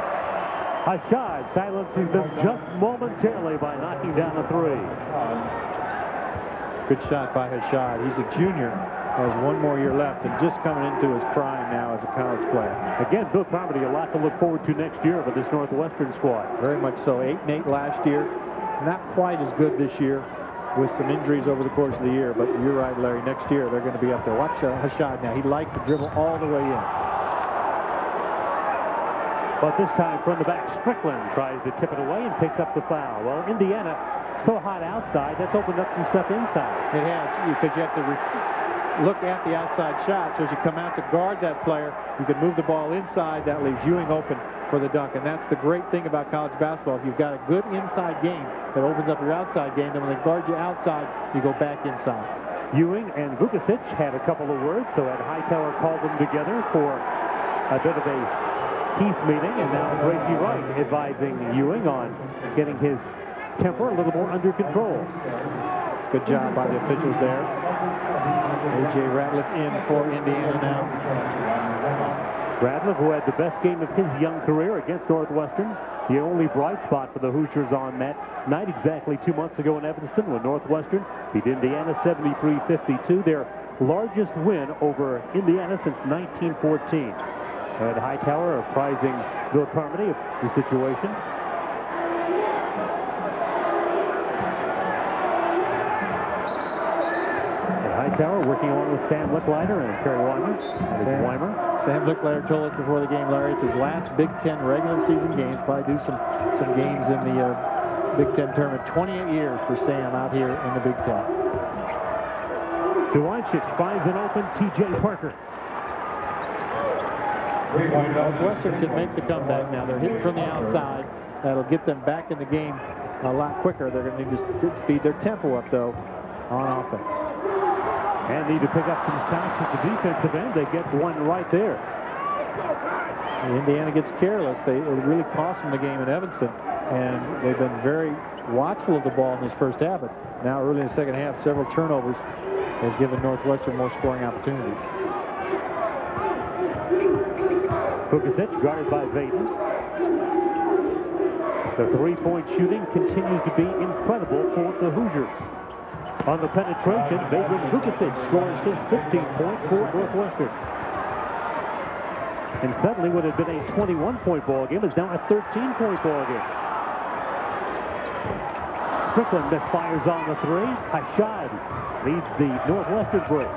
Ashad silences them just momentarily by knocking down a three. Good shot by Ashad. He's a junior. Has 1 more year left and just coming into his prime now as a college player. Again, Bill Carmody, a lot to look forward to next year with this Northwestern squad. Very much so. 8-8 last year. Not quite as good this year. with some injuries over the course of the year. But you're right, Larry. Next year, they're going to be up there. Watch Hashad now. He likes to dribble all the way in. But this time from the back, Strickland tries to tip it away and picks up the foul. Well, Indiana so hot outside, that's opened up some stuff inside. It has, because you have to look at the outside shot. So as you come out to guard that player, you can move the ball inside. That leaves Ewing open for the dunk. And that's the great thing about college basketball. If you've got a good inside game, that opens up your outside game. Then when they guard you outside, you go back inside. Ewing and Vukovic had a couple of words, so Ed Hightower called them together for a bit of a peace meeting. And now Gracie Wright advising Ewing on getting his temper a little more under control. Good job by the officials there. A.J. Ratliff in for Indiana now. Ratliff, who had the best game of his young career against Northwestern, the only bright spot for the Hoosiers on that night exactly 2 months ago in Evanston when Northwestern beat Indiana 73-52, their largest win over Indiana since 1914. Ed Hightower apprising Bill Carmody of the situation. Hightower working along with Sam Licklider and Kerry Weimer. Sam Licklider told us before the game, Larry, it's his last Big Ten regular season games. Probably do some games in the Big Ten tournament. 28 years for Sam out here in the Big Ten. Duwancic finds an open T.J. Parker. Northwestern can make the comeback now. They're hitting from the outside. That'll get them back in the game a lot quicker. They're going to need to speed their tempo up, though, on offense. And need to pick up some stops at the defensive end. They get one right there. Indiana gets careless. It really cost them the game in Evanston. And they've been very watchful of the ball in this first half. But now early in the second half, several turnovers have given Northwestern more scoring opportunities. Vukovic guarded by Vaden. The three-point shooting continues to be incredible for the Hoosiers. On the penetration, Vaden Vukovic scores his 15th point for Northwestern. And suddenly what had been a 21-point ball game is now a 13-point ball game. Strickland misfires on the three. Hashad leads the Northwestern break.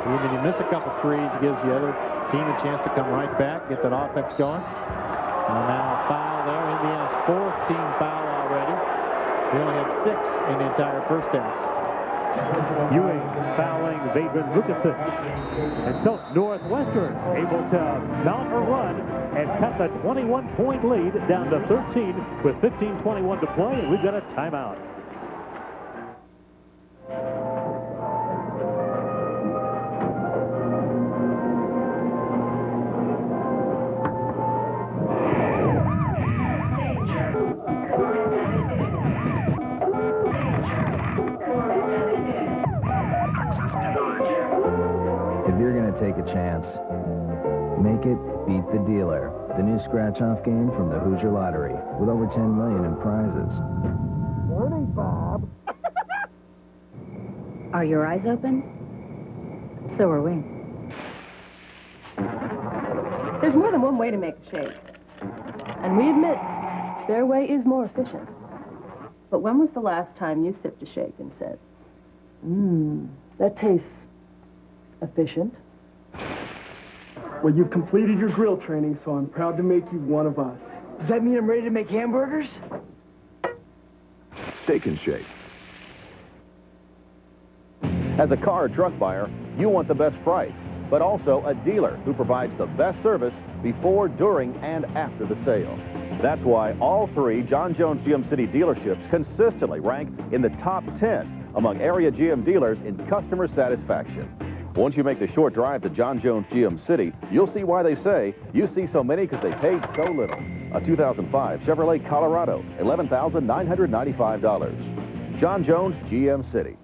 Even if you miss a couple threes, it gives the other team a chance to come right back, get that offense going. And now a foul there. Indiana's fourth team foul already. They only had 6 in the entire first half. Ewing fouling Vaden Vukovic. And so Northwestern able to mount a run and cut the 21-point lead down to 13 with 15:21 to play, and we've got a timeout. Take a chance. Make it beat the dealer. The new scratch-off game from the Hoosier Lottery with over $10 million in prizes. Morning, Bob. Are your eyes open? So are we. There's more than one way to make a shake. And we admit, their way is more efficient. But when was the last time you sipped a shake and said, that tastes efficient? Well, you've completed your grill training, so I'm proud to make you one of us. Does that mean I'm ready to make hamburgers? Steak and Shake. As a car or truck buyer, you want the best price, but also a dealer who provides the best service before, during, and after the sale. That's why all 3 John Jones GM City dealerships consistently rank in the top 10 among area GM dealers in customer satisfaction. Once you make the short drive to John Jones GM City, you'll see why they say you see so many because they paid so little. A 2005 Chevrolet Colorado, $11,995. John Jones GM City.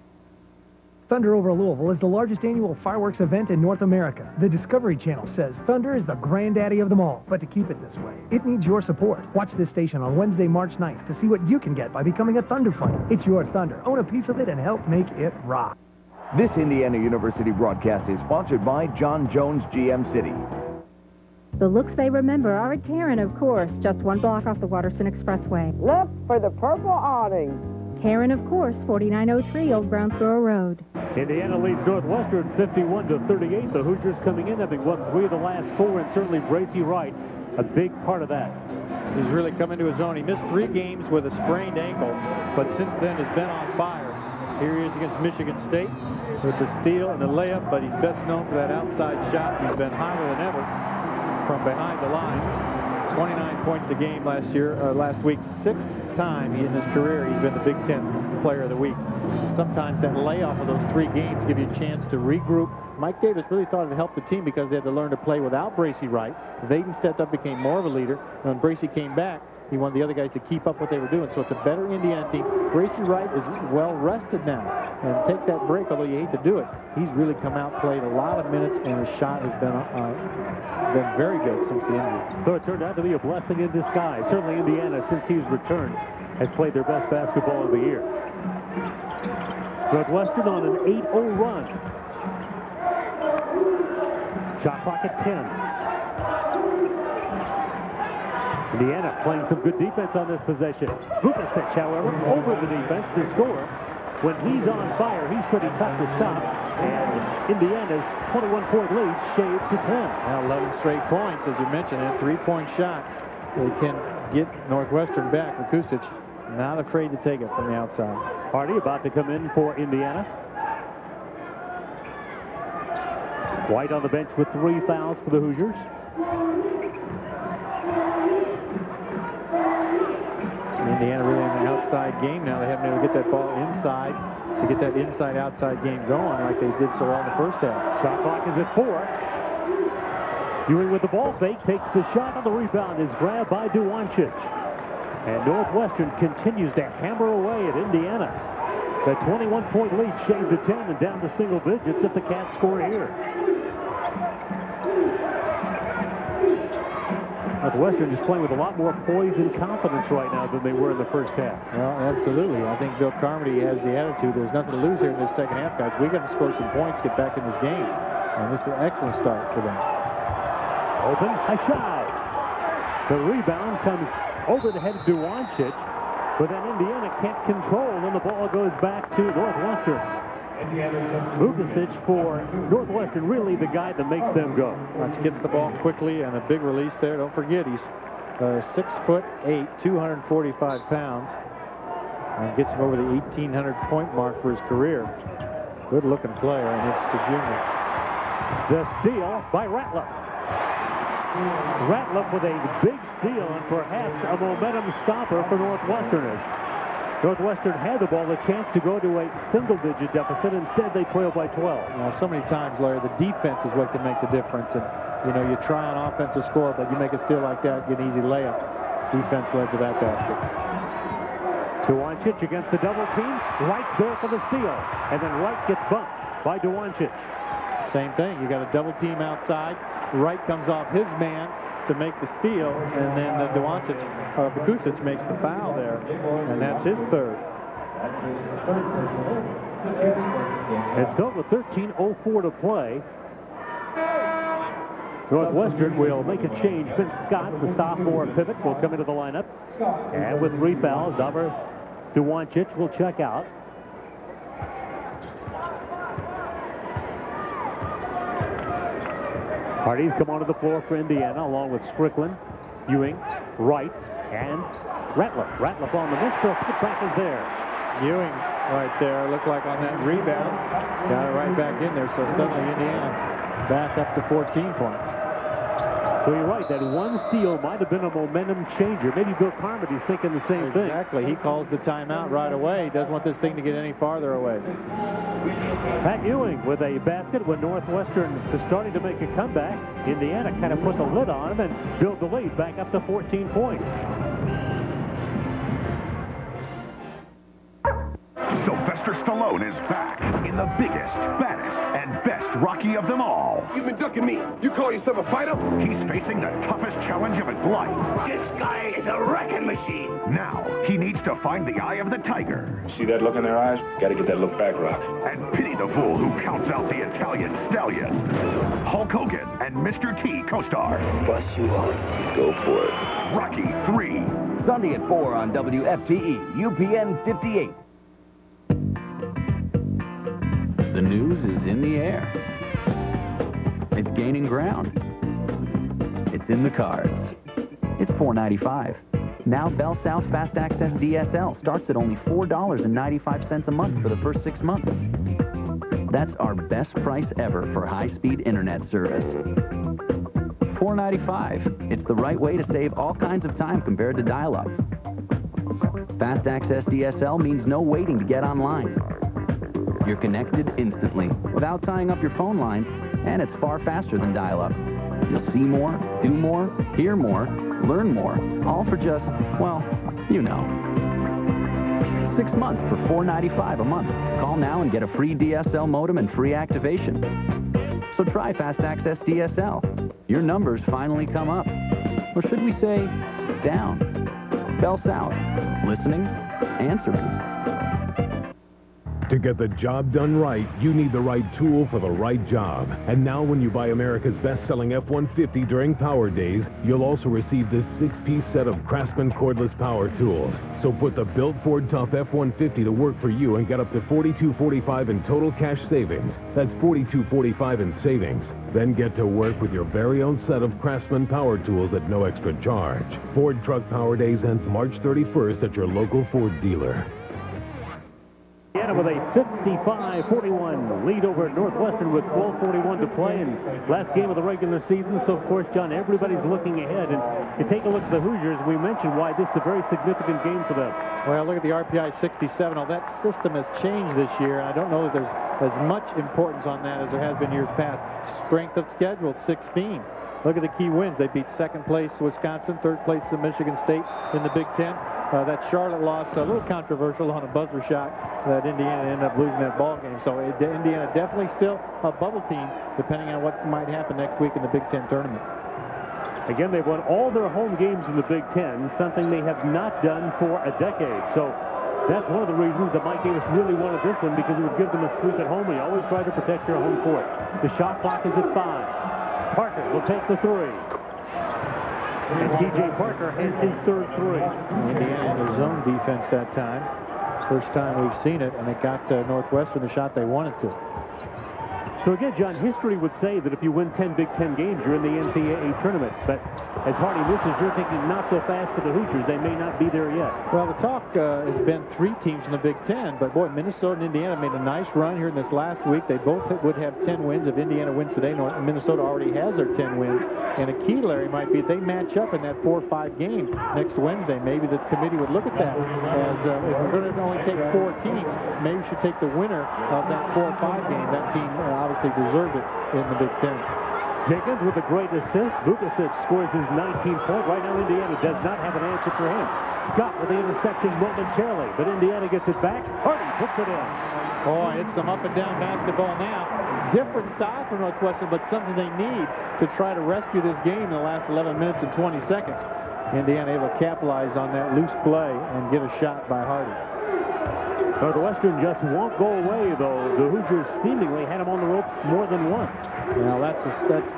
Thunder over Louisville is the largest annual fireworks event in North America. The Discovery Channel says Thunder is the granddaddy of them all. But to keep it this way, it needs your support. Watch this station on Wednesday, March 9th to see what you can get by becoming a Thunder Fighter. It's your Thunder. Own a piece of it and help make it rock. This Indiana University broadcast is sponsored by John Jones GM City. The looks they remember are at Karen, of course, just 1 block off the Waterson Expressway. Look for the purple awning. Heron, of course, 4903 Old Brownsboro Road. Indiana leads Northwestern 51-38. The Hoosiers coming in having won 3 of the last 4, and certainly Bracey Wright a big part of that. He's really come into his own. He missed 3 games with a sprained ankle, but since then has been on fire. Here he is against Michigan State with the steal and the layup, but he's best known for that outside shot. He's been hotter than ever from behind the line. 29 points a game last week. 6th time in his career he's been the Big Ten Player of the Week. Sometimes that layoff of those 3 games give you a chance to regroup. Mike Davis really thought it helped the team because they had to learn to play without Bracey Wright. Vaden stepped up, became more of a leader. And when Bracey came back, he wanted the other guys to keep up what they were doing. So it's a better Indiana team. Bracey Wright is well rested now. And take that break, although you hate to do it. He's really come out, played a lot of minutes, and his shot has been very good since the injury. So it turned out to be a blessing in disguise. Certainly Indiana, since he's returned, has played their best basketball of the year. Northwestern on an 8-0 run. Shot clock at 10. Indiana playing some good defense on this possession. Vukovic, however, over the defense to score. When he's on fire, he's pretty tough to stop. And Indiana's 21-point lead shaved to 10. Now 11 straight points, as you mentioned, and a 3-point shot. They can get Northwestern back. Vukovic not afraid to take it from the outside. Hardy about to come in for Indiana. White on the bench with 3 fouls for the Hoosiers. Indiana really in the outside game now. They haven't been able to get that ball inside to get that inside-outside game going like they did so well in the first half. Shot clock is at 4. Ewing with the ball fake, takes the shot. On the rebound is grabbed by Duwancic. And Northwestern continues to hammer away at Indiana. The 21-point lead shaved to 10 and down to single digits if the Cats score here. Northwestern is playing with a lot more poise and confidence right now than they were in the first half. Well, absolutely. I think Bill Carmody has the attitude. There's nothing to lose here in this second half, guys. We got to score some points, get back in this game. And this is an excellent start for them. Open, a shot. The rebound comes over the head of Duwancic, but then Indiana can't control, and the ball goes back to Northwestern. Vukovic for Northwestern, really the guy that makes them go. Gets the ball quickly and a big release there. Don't forget, he's 6'8", 245 pounds, and gets him over the 1,800-point mark for his career. Good-looking player, and it's the junior. The steal by Ratliff. Ratliff with a big steal and perhaps a momentum stopper for Northwesterners. Northwestern had the ball, a chance to go to a single-digit deficit. Instead, they trail by 12. Now, so many times, Larry, the defense is what can make the difference. And, you know, you try on offense to score, but you make a steal like that, get an easy layup. Defense led to that basket. Duwancic against the double team. Wright's there for the steal. And then Wright gets bumped by Duwancic. Same thing. You got a double team outside. Wright comes off his man to make the steal, and then Vukovic makes the foul there, and that's his third. And still with 13:04 to play, Northwestern will make a change. Vince Scott, the sophomore pivot, will come into the lineup, and with 3 fouls, Duwancic will check out. Hardy's come onto the floor for Indiana, along with Strickland, Ewing, Wright, and Ratliff. Ratliff on the bench, the putback is there. Ewing right there, looked like on that rebound. Got it right back in there, so suddenly Indiana back up to 14 points. So you're right, that one steal might have been a momentum changer. Maybe Bill Carmody's thinking the same thing. Exactly. He calls the timeout right away. He doesn't want this thing to get any farther away. Pat Ewing with a basket when Northwestern is starting to make a comeback. Indiana kind of put the lid on him and build the lead back up to 14 points. Sylvester Stallone is back in the biggest, baddest, and best Rocky of them all. You've been ducking me. You call yourself a fighter? He's facing the toughest challenge of his life. This guy is a wrecking machine. Now, he needs to find the eye of the tiger. See that look in their eyes? Gotta get that look back, Rock. And pity the fool who counts out the Italian stallion. Hulk Hogan and Mr. T co-star. Bust you up. Go for it. Rocky 3. Sunday at 4 on WFTE, UPN 58. news is in the air. It's gaining ground. It's in the cards. It's $4.95. Now Bell South Fast Access DSL starts at only $4.95 a month for the first 6 months. That's our best price ever for high-speed internet service. $4.95. It's the right way to save all kinds of time compared to dial-up. Fast Access DSL means no waiting to get online. You're connected instantly without tying up your phone line, and it's far faster than dial-up. You'll see more, do more, hear more, learn more, all for just, well, you know. 6 months for $4.95 a month. Call now and get a free DSL modem and free activation. So try Fast Access DSL. Your numbers finally come up. Or should we say, down. Bell South. Listening, answering. To get the job done right, you need the right tool for the right job. And now when you buy America's best-selling F-150 during Power Days, you'll also receive this 6-piece set of Craftsman cordless power tools. So put the built Ford Tough F-150 to work for you and get up to $42.45 in total cash savings. That's $42.45 in savings. Then get to work with your very own set of Craftsman power tools at no extra charge. Ford Truck Power Days ends March 31st at your local Ford dealer. Indiana with a 55-41 lead over Northwestern with 12:41 to play and last game of the regular season. So, of course, John, everybody's looking ahead. And you take a look at the Hoosiers, we mentioned why this is a very significant game for them. Well, look at the RPI 67. Oh, that system has changed this year. I don't know that there's as much importance on that as there has been years past. Strength of schedule, 16. Look at the key wins. They beat second place Wisconsin, third place to Michigan State in the Big Ten. That Charlotte loss, a little controversial on a buzzer shot that Indiana ended up losing that ball game. So Indiana definitely still a bubble team, depending on what might happen next week in the Big Ten tournament. Again, they've won all their home games in the Big Ten, something they have not done for a decade. So that's one of the reasons that Mike Davis really wanted this one, because it would give them a streak at home. He always tried to protect their home court. The shot clock is at 5. Parker will take the 3. And T.J. Parker has his third 3. Indiana in their zone defense that time. First time we've seen it, and it got Northwestern the shot they wanted to. So again, John, history would say that if you win 10 Big Ten games, you're in the NCAA tournament. But as Hardy misses, you're thinking not so fast for the Hoosiers. They may not be there yet. Well, the talk has been 3 teams in the Big Ten, but boy, Minnesota and Indiana made a nice run here in this last week. They both would have 10 wins if Indiana wins today. Minnesota already has their 10 wins. And a key, Larry, might be if they match up in that 4-5 game next Wednesday. Maybe the committee would look at that as if we're going to only take 4 teams, maybe we should take the winner of that 4-5 game. That team obviously deserved it in the Big Ten. Jenkins with a great assist. Vukasic scores his 19th point. Right now, Indiana does not have an answer for him. Scott with the interception momentarily, but Indiana gets it back. Hardy puts it in. Boy, it's some up and down basketball now. Different style for Northwestern, but something they need to try to rescue this game in the last 11 minutes and 20 seconds. Indiana able to capitalize on that loose play and get a shot by Hardy. Northwestern just won't go away, though. The Hoosiers seemingly had him on the ropes more than once. Now, that's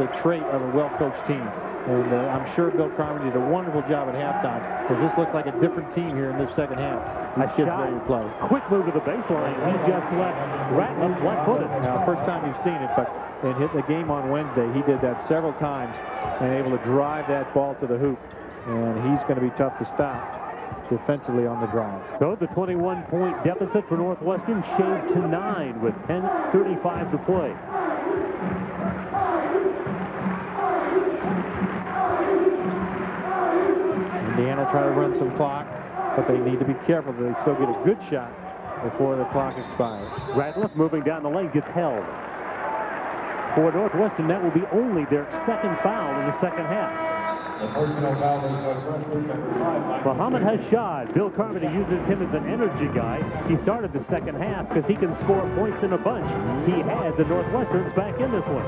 the trait of a well-coached team. And I'm sure Bill Carmen did a wonderful job at halftime, because this looks like a different team here in this second half. These kids ready to play. Quick move to the baseline. He just left Ratliff flat-footed. Now, first time you've seen it, but in the game on Wednesday, he did that several times and able to drive that ball to the hoop. And he's going to be tough to stop defensively on the drive. So the 21-point deficit for Northwestern shaved to 9 with 10:35 to play. Indiana try to run some clock, but they need to be careful that they still get a good shot before the clock expires. Ratliff moving down the lane gets held. For Northwestern, that will be only their second foul in the second half. Muhammad Hashad, Bill Carmody uses him as an energy guy. He started the second half because he can score points in a bunch. He has the Northwesterns back in this one.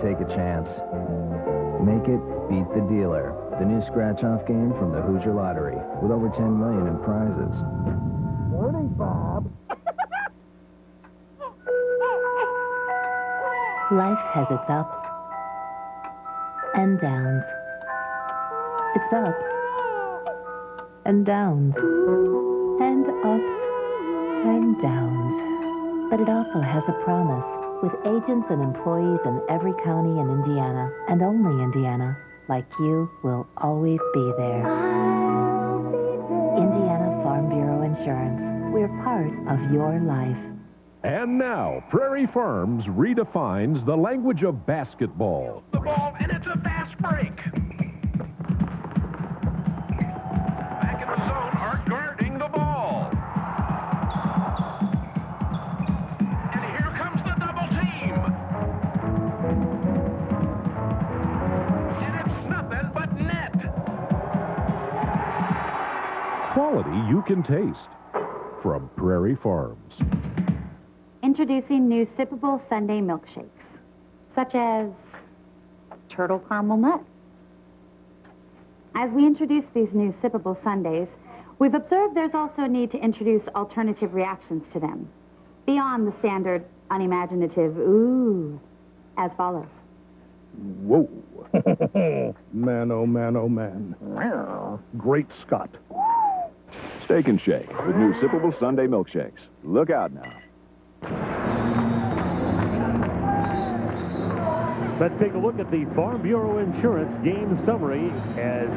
Take a chance. Make it beat the dealer. The new scratch-off game from the Hoosier Lottery with over $10 million in prizes. Morning, Bob. Life has its ups and downs. It's ups and downs and ups and downs. But it also has a promise with agents and employees in every county in Indiana, and only Indiana, like you, will always be there. Indiana Farm Bureau Insurance. We're part of your life. And now, Prairie Farms redefines the language of basketball. The ball, and it's a fast break. Back in the zone are guarding the ball. And here comes the double team. And it's nothing but net. Quality you can taste from Prairie Farms. Introducing new sippable Sunday milkshakes, such as turtle caramel nut. As we introduce these new sippable sundaes, we've observed there's also a need to introduce alternative reactions to them, beyond the standard unimaginative ooh, as follows. Whoa. Man, oh man, oh man. Great Scott. Steak and Shake with new sippable Sunday milkshakes. Look out now. Let's take a look at the Farm Bureau Insurance game summary as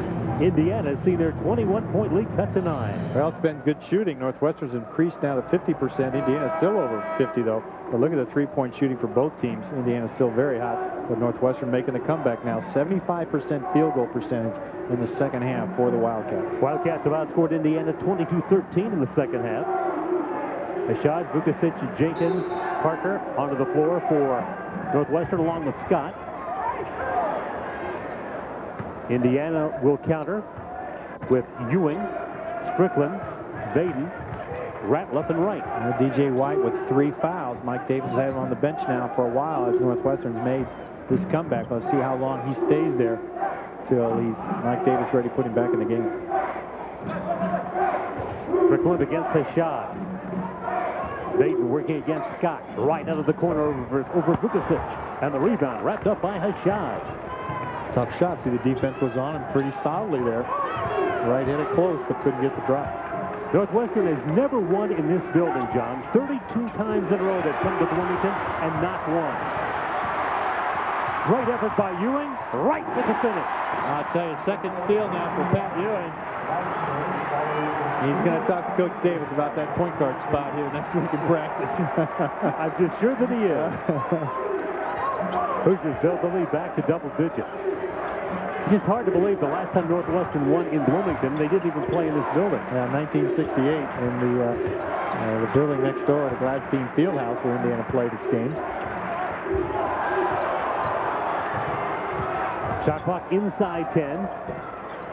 Indiana has seen their 21-point lead cut to 9. Well, it's been good shooting. Northwestern's increased now to 50%. Indiana's still over 50, though. But look at the three-point shooting for both teams. Indiana's still very hot, but Northwestern making the comeback now. 75% field goal percentage in the second half for the Wildcats. Wildcats have outscored Indiana 22-13 in the second half. Ashad, Vukasic, Jenkins, Parker onto the floor for Northwestern along with Scott. Indiana will counter with Ewing, Strickland, Baden, Ratliff, and Wright. DJ White with 3 fouls. Mike Davis has had him on the bench now for a while as Northwestern's made this comeback. Let's see how long he stays there till Mike Davis ready to put him back in the game. Strickland against Ashad. Baden working against Scott, right out of the corner over Vukasic. And the rebound wrapped up by Ashad. Tough shot. See, the defense was on him pretty solidly there. Right hit it close, but couldn't get the drop. Northwestern has never won in this building, John. 32 times in a row they've come to Bloomington and not won. Great effort by Ewing, right to the finish. I'll tell you, second steal now for Pat Ewing. He's going to talk to Coach Davis about that point guard spot here next week in practice. I'm just sure that he is. Hoosiers build the lead back to double digits. It's just hard to believe the last time Northwestern won in Bloomington, they didn't even play in this building. 1968 in the building next door, the Gladstein Fieldhouse, where Indiana played its games. Shot clock inside 10.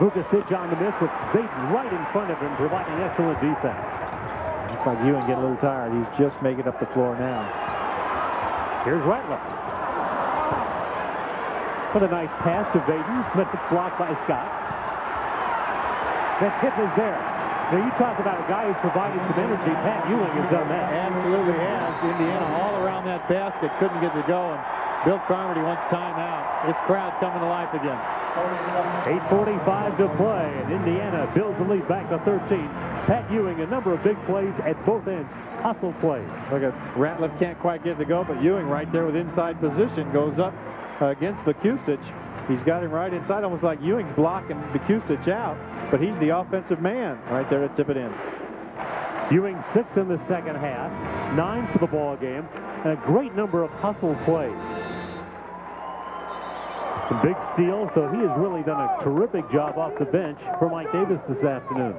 Vukasic on the miss with Baden right in front of him, providing excellent defense. Looks like Ewing getting a little tired. He's just making up the floor now. Here's Ratliff. With a nice pass to Baden, but it's blocked by Scott. The tip is there. Now you talk about a guy who's provided some energy. Pat Ewing has done that. Absolutely has. Indiana all around that basket, couldn't get it going. Bill Carmody wants timeout. This crowd coming to life again. 8:45 to play, and Indiana builds the lead back to 13. Pat Ewing, a number of big plays at both ends. Hustle plays. Look at Ratliff can't quite get it to go, but Ewing right there with inside position goes up against Vukasic. He's got him right inside, almost like Ewing's blocking Vukasic out, but he's the offensive man right there to tip it in. Ewing 6 in the second half, 9 for the ball game, and a great number of hustle plays. Some big steals, so he has really done a terrific job off the bench for Mike Davis this afternoon.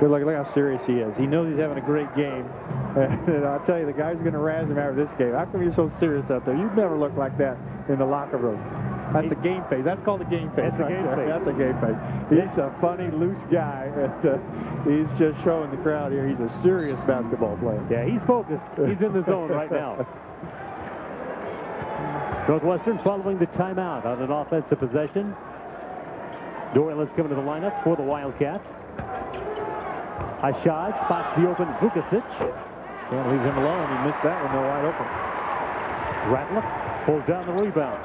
Good look how serious he is. He knows he's having a great game. And I'll tell you, the guys are going to razz him after this game. How come you're so serious out there? You've never looked like that in the locker room. That's the game phase. That's called the game phase. That's the game phase. That's a game phase. He's a funny, loose guy. He's just showing the crowd here he's a serious basketball player. Yeah, he's focused. He's in the zone right now. Northwestern following the timeout on an offensive possession. Doyle is coming to the lineup for the Wildcats. Hashad spots the open Vukovic. Can't leave him alone. He missed that one. They're wide open. Ratliff pulls down the rebound.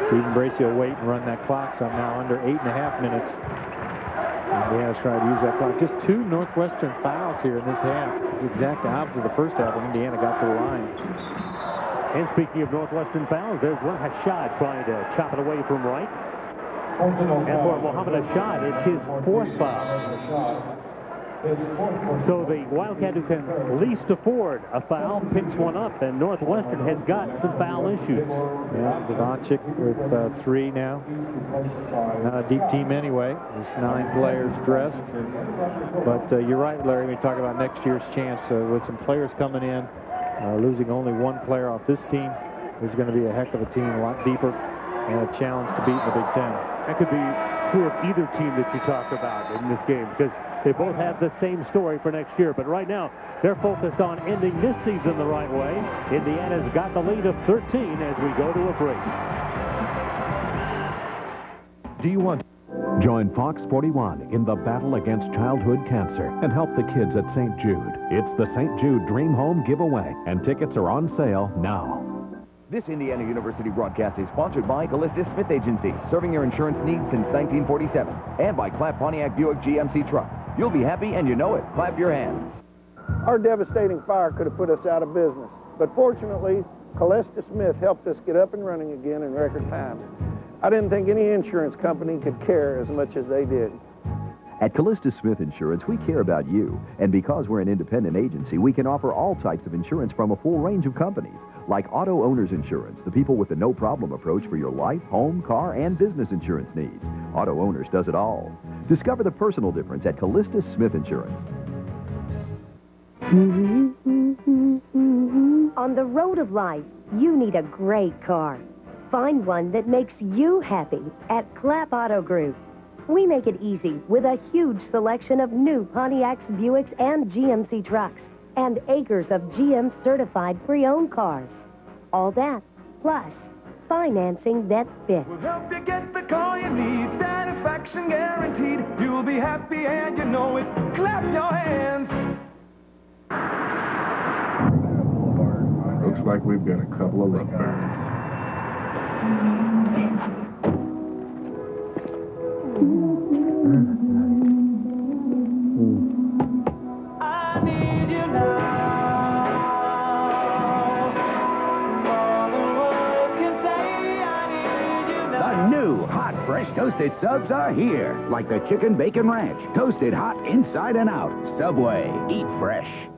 Stephen Bracey will wait and run that clock some now, under 8.5 minutes. Indiana's trying to use that clock. Just 2 Northwestern fouls here in this half. The exact opposite of the first half when Indiana got to the line. And speaking of Northwestern fouls, there's one Hashad trying to chop it away from right. And for Mohammed Hashad, it's his 4th foul. So the Wildcat who can least afford a foul picks one up, and Northwestern has got some foul issues. Yeah, Devanchik with 3 now. Not a deep team anyway. There's 9 players dressed. But you're right, Larry, when you talk about next year's chance with some players coming in, losing only 1 player off this team. There's going to be a heck of a team, a lot deeper, and a challenge to beat in the Big Ten. That could be true of either team that you talk about in this game, because they both have the same story for next year. But right now, they're focused on ending this season the right way. Indiana's got the lead of 13 as we go to a break. Do you want to join Fox 41 in the battle against childhood cancer and help the kids at St. Jude? It's the St. Jude Dream Home Giveaway, and tickets are on sale now. This Indiana University broadcast is sponsored by Callista Smith Agency, serving your insurance needs since 1947, and by Clapp Pontiac Buick GMC Truck. You'll be happy and you know it. Clap your hands. Our devastating fire could have put us out of business, but fortunately, Callista Smith helped us get up and running again in record time. I didn't think any insurance company could care as much as they did. At Callista Smith Insurance, we care about you, and because we're an independent agency, we can offer all types of insurance from a full range of companies, like auto owners insurance, the people with the no-problem approach for your life, home, car, and business insurance needs. Auto Owners does it all. Discover the personal difference at Callista Smith Insurance. On the road of life, you need a great car. Find one that makes you happy at Clapp Auto Group. We make it easy with a huge selection of new Pontiacs, Buicks, and GMC trucks, and acres of GM certified pre-owned cars. All that, plus financing that fits. We'll help you get the car you need, satisfaction guaranteed. You'll be happy and you know it. Clap your hands. Looks like we've got a couple of lovebirds. I need you now. The new hot, fresh toasted subs are here. Like the Chicken Bacon Ranch. Toasted hot inside and out. Subway. Eat fresh.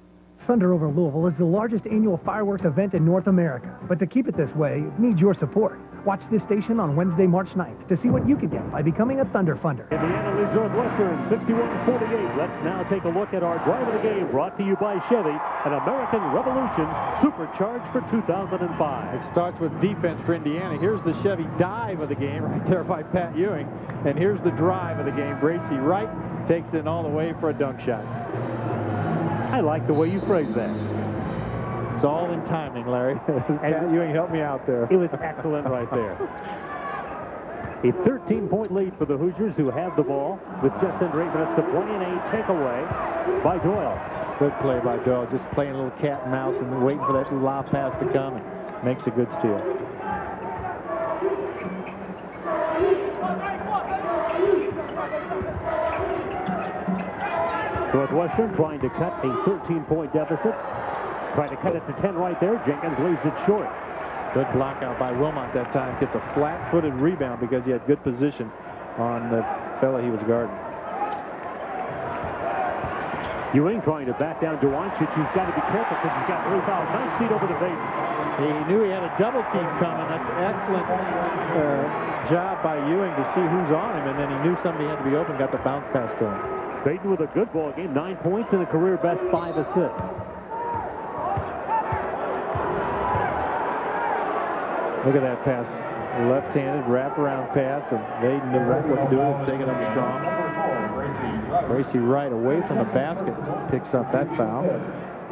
Thunder over Louisville is the largest annual fireworks event in North America. But to keep it this way, it needs your support. Watch this station on Wednesday, March 9th to see what you can get by becoming a Thunder Funder. Indiana leads Northwestern 61-48. Let's now take a look at our drive of the game, brought to you by Chevy, an American Revolution supercharged for 2005. It starts with defense for Indiana. Here's the Chevy dive of the game right there by Pat Ewing. And here's the drive of the game. Bracey Wright takes it all the way for a dunk shot. I like the way you phrase that. It's all in timing, Larry. Pat Ewing helped me out there. It was excellent right there. A 13-point lead for the Hoosiers, who have the ball with just under 8 minutes to play, and a takeaway by Doyle. Good play by Doyle, just playing a little cat and mouse and waiting for that lob pass to come, and makes a good steal. Northwestern trying to cut a 13-point deficit. Trying to cut it to 10 right there. Jenkins leaves it short. Good block out by Wilmot that time. Gets a flat-footed rebound because he had good position on the fella he was guarding. Ewing trying to back down Duancic. He's got to be careful because he's got 3 fouls. Nice feed over the base. He knew he had a double team coming. That's excellent job by Ewing to see who's on him, and then he knew somebody had to be open, got the bounce pass to him. Baden with a good ball game, 9 points and a career best 5 assists. Look at that pass. Left-handed wrap-around pass, and they knew right what to do and take it up strong. Bracey Wright away from the basket picks up that foul.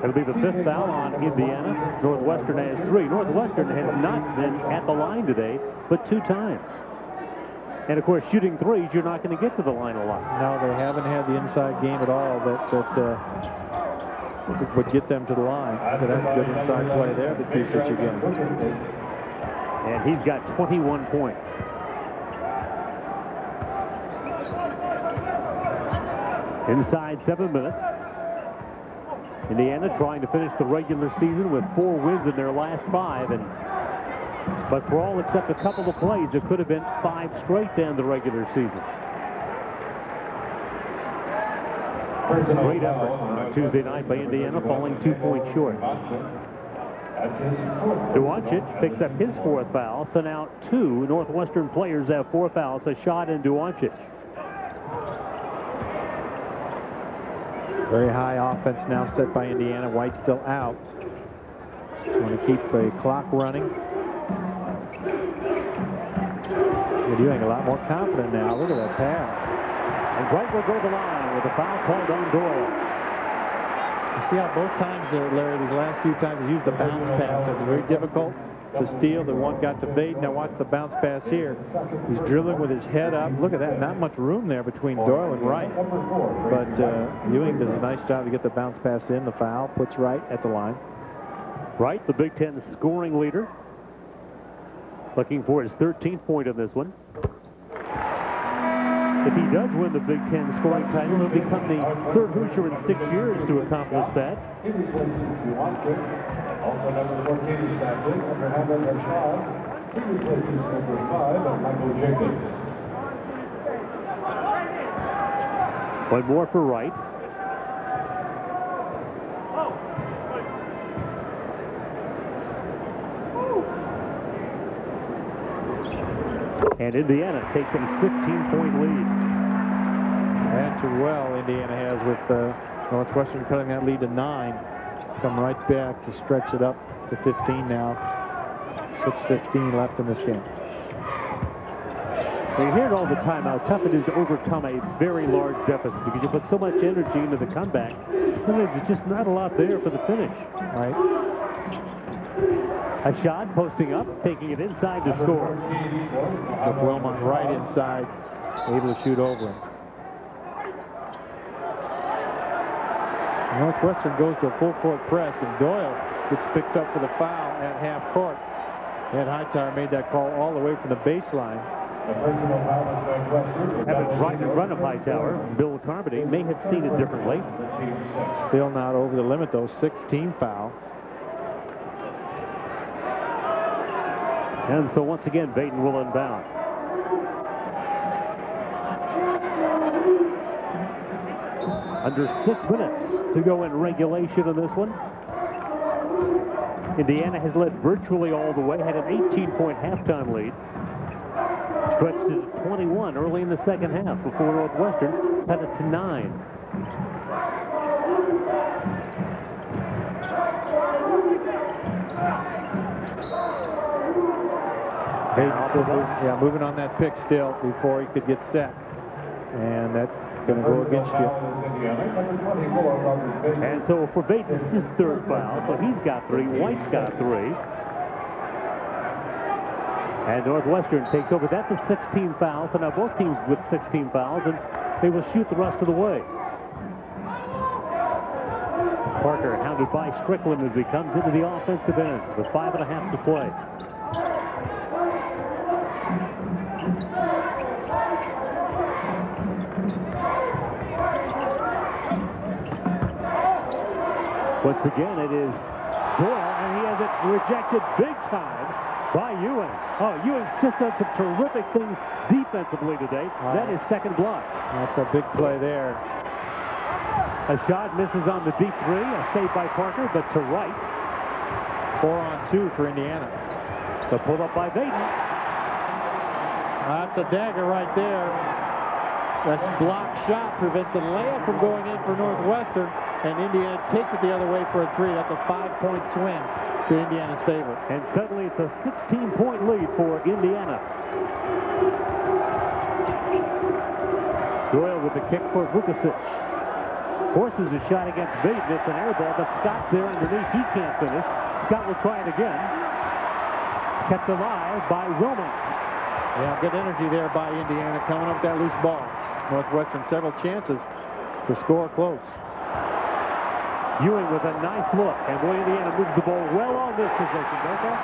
It'll be the 5th foul on Indiana. Northwestern has 3. Northwestern has not been at the line today, but 2 times. And, of course, shooting threes, you're not going to get to the line a lot. No, they haven't had the inside game at all that would get them to the line. So that's good inside play there, the Kusic again. And he's got 21 points. Inside 7 minutes. Indiana trying to finish the regular season with 4 wins in their last 5. But for all except a couple of plays, it could have been 5 straight down the regular season. Great effort on Tuesday night by Indiana, falling 2 points short. Duancic picks up his 4th foul, so now 2 Northwestern players have 4 fouls, a shot in Duancic. Very high offense now set by Indiana. White still out. Want to keep the clock running. Ewing a lot more confident now. Look at that pass. And White will go to the line with a foul called on Doyle. You see how both times, Larry, these last few times, he's used the bounce pass. It's very difficult to steal. The one got to Baden. Now watch the bounce pass here. He's dribbling with his head up. Look at that. Not much room there between Doyle and Wright. But Ewing does a nice job to get the bounce pass in. The foul puts Wright at the line. Wright, the Big Ten scoring leader. Looking for his 13th point in this one. If he does win the Big Ten scoring title, he'll become the 3rd Hoosier in 6 years to accomplish that. Also number 14 is Stafford, under Hamlin Rashad. He replaces number 5 and Michael Jenkins. 1 more for Wright. And Indiana takes a 15-point lead. Answered well, Indiana has, with Northwestern cutting that lead to 9. Come right back to stretch it up to 15 now. 6:15 left in this game. We hear it all the time how tough it is to overcome a very large deficit because you put so much energy into the comeback. Sometimes it's just not a lot there for the finish. Right. A shot posting up, taking it inside to score. Took Wilmot right inside, able to shoot over him. Northwestern goes to a full court press, and Doyle gets picked up for the foul at half court. Ed Hightower made that call all the way from the baseline. Having right in front of Hightower, Bill Carmody may have seen it differently. Still not over the limit, though. 16 foul. And so once again, Baden will inbound. Under 6 minutes to go in regulation in this one. Indiana has led virtually all the way, had an 18-point halftime lead. Stretched to 21 early in the second half before Northwestern cut it to 9. Moving on that pick still before he could get set. And that's going to go against you. And so for Baden, it's his 3rd foul. So he's got 3. White's got 3. And Northwestern takes over. That's a 16 foul. So now both teams with 16 fouls, and they will shoot the rest of the way. Parker hounded by Strickland as he comes into the offensive end with 5.5 to play. Once again, it is Doyle, and he has it rejected big time by Ewing. Oh, Ewing's just done some terrific things defensively today. That is second block. That's a big play there. A shot misses on the deep 3. A save by Parker, but to right. 4-on-2 for Indiana. The pull up by Baden. That's a dagger right there. That blocked shot prevents the layup from going in for Northwestern, and Indiana takes it the other way for a 3. That's a 5-point swing to Indiana's favor. And suddenly it's a 16-point lead for Indiana. Doyle with the kick for Vukusic. Forces a shot against Vaden. It's an air ball, but Scott's there underneath. He can't finish. Scott will try it again. Kept alive by Wilmot. Yeah, good energy there by Indiana coming up with that loose ball. Northwestern several chances to score close. Ewing with a nice look, and boy, Indiana moves the ball well on this possession, don't they?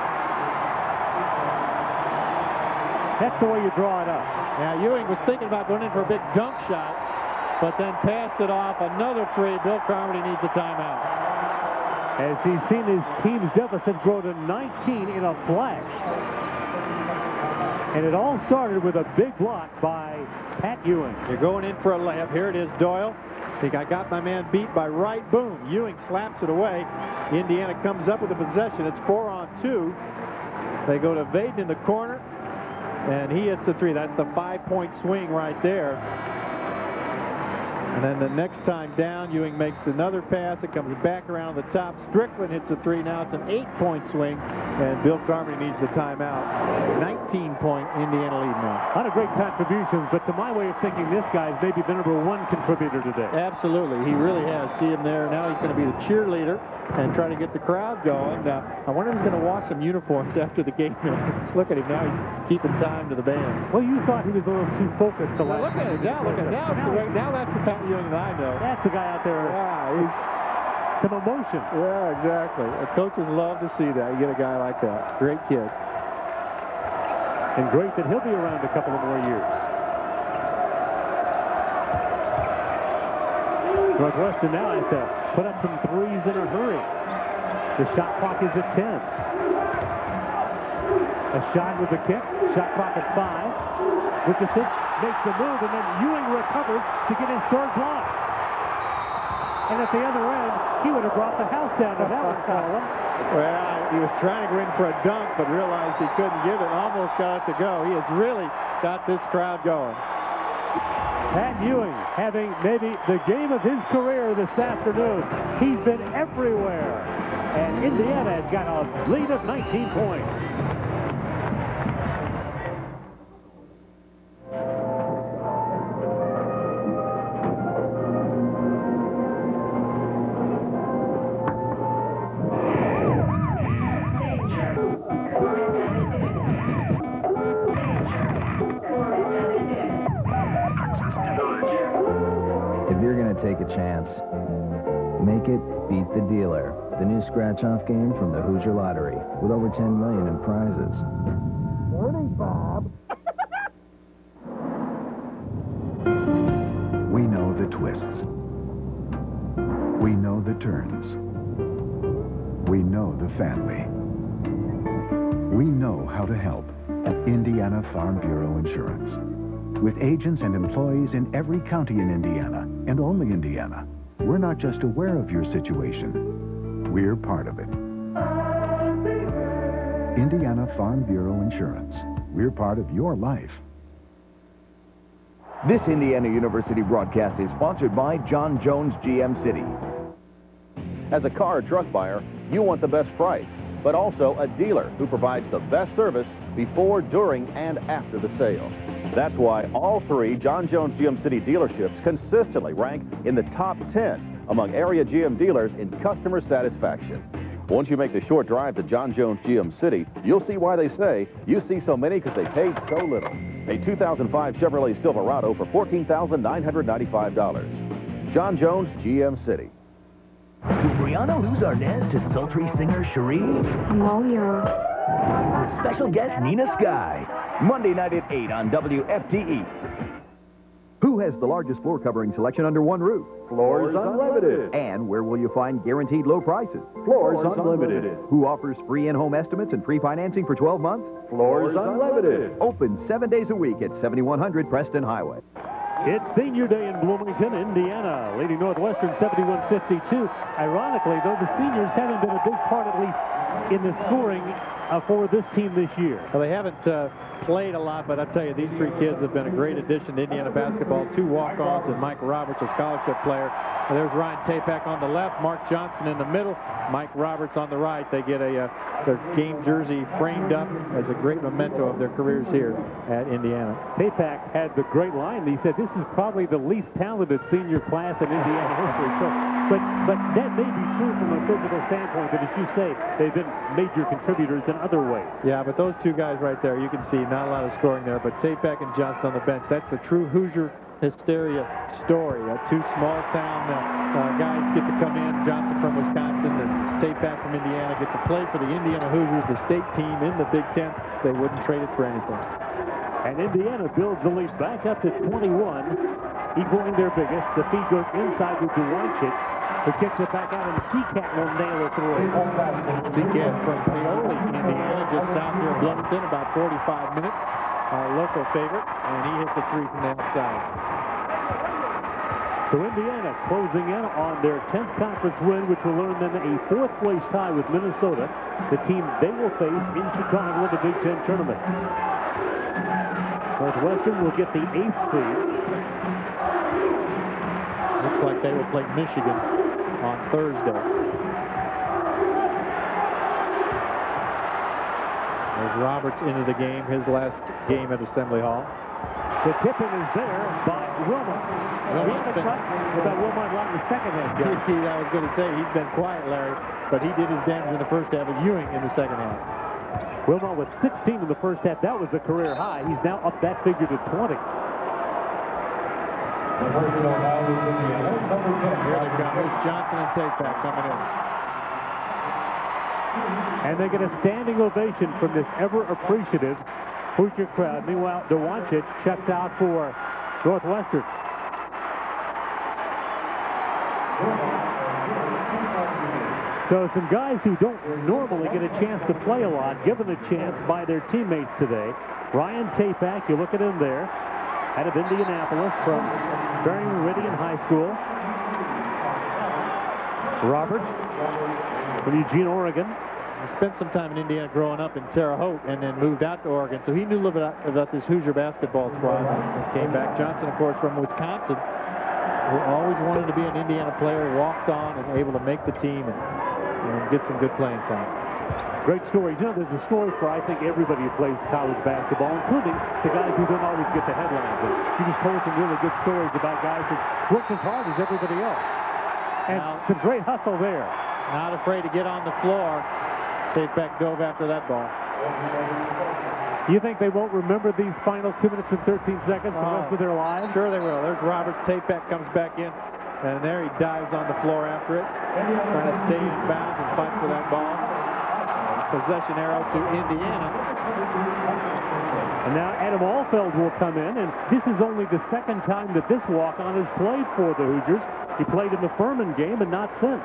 That's the way you draw it up. Yeah, Ewing was thinking about going in for a big dunk shot, but then passed it off. Another three. Bill Carmody needs a timeout. As he's seen his team's deficit grow to 19 in a flash. And it all started with a big block by Pat Ewing. You're going in for a layup. Here it is, Doyle. I think I got my man beat by Wright. Boom. Ewing slaps it away. Indiana comes up with the possession. It's 4-on-2. They go to Vaden in the corner, and he hits the three. That's the 5-point swing right there. And then the next time down, Ewing makes another pass. It comes back around the top. Strickland hits a three. Now it's an 8-point swing, and Bill Carmody needs the timeout. 19-point Indiana lead now. A lot of great contributions, but to my way of thinking, this guy's maybe the #1 contributor today. Absolutely. He really has. See him there. Now he's going to be the cheerleader and try to get the crowd going. I wonder if he's going to wash some uniforms after the game. Look at him now. He's keeping time to the band. Well, you thought he was a little too focused the last Look at it now. Look at it now. Now that's the Pat Ewing that I know. That's the guy out there. Yeah, he's some emotion. Yeah, exactly. Coaches love to see that. You get a guy like that. Great kid. And great that he'll be around a couple of more years. Northwestern now has to put up some threes in a hurry. The shot clock is at 10. A shot with the kick. Shot clock at 5. Wickersich makes the move, and then Ewing recovers to get his third block. And at the other end, he would have brought the house down to that one, Colin. Well, he was trying to go in for a dunk, but realized he couldn't give it. Almost got it to go. He has really got this crowd going. Pat Ewing having maybe the game of his career this afternoon. He's been everywhere. And Indiana has got a lead of 19 points. If you're going to take a chance, make it beat the dealer. The new scratch-off game from the Hoosier Lottery with over $10 million in prizes. Morning, Bob. We know the twists. We know the turns. We know the family. We know how to help at Indiana Farm Bureau Insurance. With agents and employees in every county in Indiana, and only Indiana, we're not just aware of your situation, we're part of it. Indiana Farm Bureau Insurance. We're part of your life. This Indiana University broadcast is sponsored by John Jones GM City. As a car or truck buyer, you want the best price, but also a dealer who provides the best service before, during, and after the sale. That's why all three John Jones GM City dealerships consistently rank in the top 10 among area GM dealers in customer satisfaction. Once you make the short drive to John Jones GM City, you'll see why they say you see so many because they paid so little. A 2005 Chevrolet Silverado for $14,995. John Jones GM City. Did Brianna lose Arnaz to sultry singer Cherie? No, you're... With special guest Nina Sky. Monday night at 8 on WFTE. Who has the largest floor covering selection under one roof? Floors Unlimited. And where will you find guaranteed low prices? Floors Unlimited. Who offers free in-home estimates and free financing for 12 months? Floors Unlimited. Open 7 days a week at 7100 Preston Highway. It's senior day in Bloomington, Indiana, leading Northwestern 71-52. Ironically, though, the seniors haven't been a big part, at least in the scoring for this team this year. Well, they haven't played a lot, but I tell you, these three kids have been a great addition to Indiana basketball. 2 walk-ons and Mike Roberts, a scholarship player. And there's Ryan Tapak on the left, Mark Johnson in the middle, Mike Roberts on the right. They get their game jersey framed up as a great memento of their careers here at Indiana. Tapak had the great line. He said, this is probably the least talented senior class in Indiana history. So, but that may be true from a physical standpoint, but as you say, they've been major contributors in other ways. Yeah, but those two guys right there, you can see not a lot of scoring there, but Tapak and Johnson on the bench, that's the true Hoosier hysteria story. 2 small town guys get to come in, Johnson from Wisconsin and Tapak from Indiana, get to play for the Indiana Hoosiers, the state team in the Big Ten. They wouldn't trade it for anything. And Indiana builds the lead back up to 21, equaling their biggest. The feed goes inside to Duwancic, who kicks it back out, and Seacat will nail it through. Seacat from Paoli, Indiana, just south near Bloomington, about 45 minutes. Our local favorite, and he hit the 3 from the outside. So Indiana closing in on their 10th conference win, which will earn them a 4th-place tie with Minnesota, the team they will face in Chicago in the Big Ten tournament. Northwestern will get the 8th seed. Looks like they will play Michigan on Thursday. There's Roberts into the game, his last game at Assembly Hall. The tip-in is there by Wilmot. We had a cut about Wilmot right in the second half. I was going to say, he's been quiet, Larry, but he did his damage in the first half, and Ewing in the second half. Wilmot with 16 in the first half. That was a career high. He's now up that figure to 20. The first one now is Indiana, number 10. Here they come. There's Johnson and Tapak coming in. And they get a standing ovation from this ever-appreciative Hoosier crowd. Meanwhile, Duwancic checks out for Northwestern. So some guys who don't normally get a chance to play a lot, given a chance by their teammates today. Ryan Tapak, you look at him there, out of Indianapolis from Bering Meridian High School. Roberts from Eugene, Oregon. He spent some time in Indiana growing up in Terre Haute and then moved out to Oregon, so he knew a little bit about this Hoosier basketball squad and came back. Johnson, of course, from Wisconsin, who always wanted to be an Indiana player, walked on and able to make the team and get some good playing time. Great story. You know, there's a story for, I think, everybody who plays college basketball, including the guys who don't always get the headlines. And you just told some really good stories about guys who work as hard as everybody else. And some great hustle there. Not afraid to get on the floor. Tapak dove after that ball. You think they won't remember these final 2 minutes and 13 seconds the rest of their lives? Sure they will. There's Roberts. Tapak comes back in, and there he dives on the floor after it, trying to stay in bounds and fight for that ball. Possession arrow to Indiana. And now Adam Alfeld will come in, and this is only the second time that this walk-on has played for the Hoosiers. He played in the Furman game, but not since.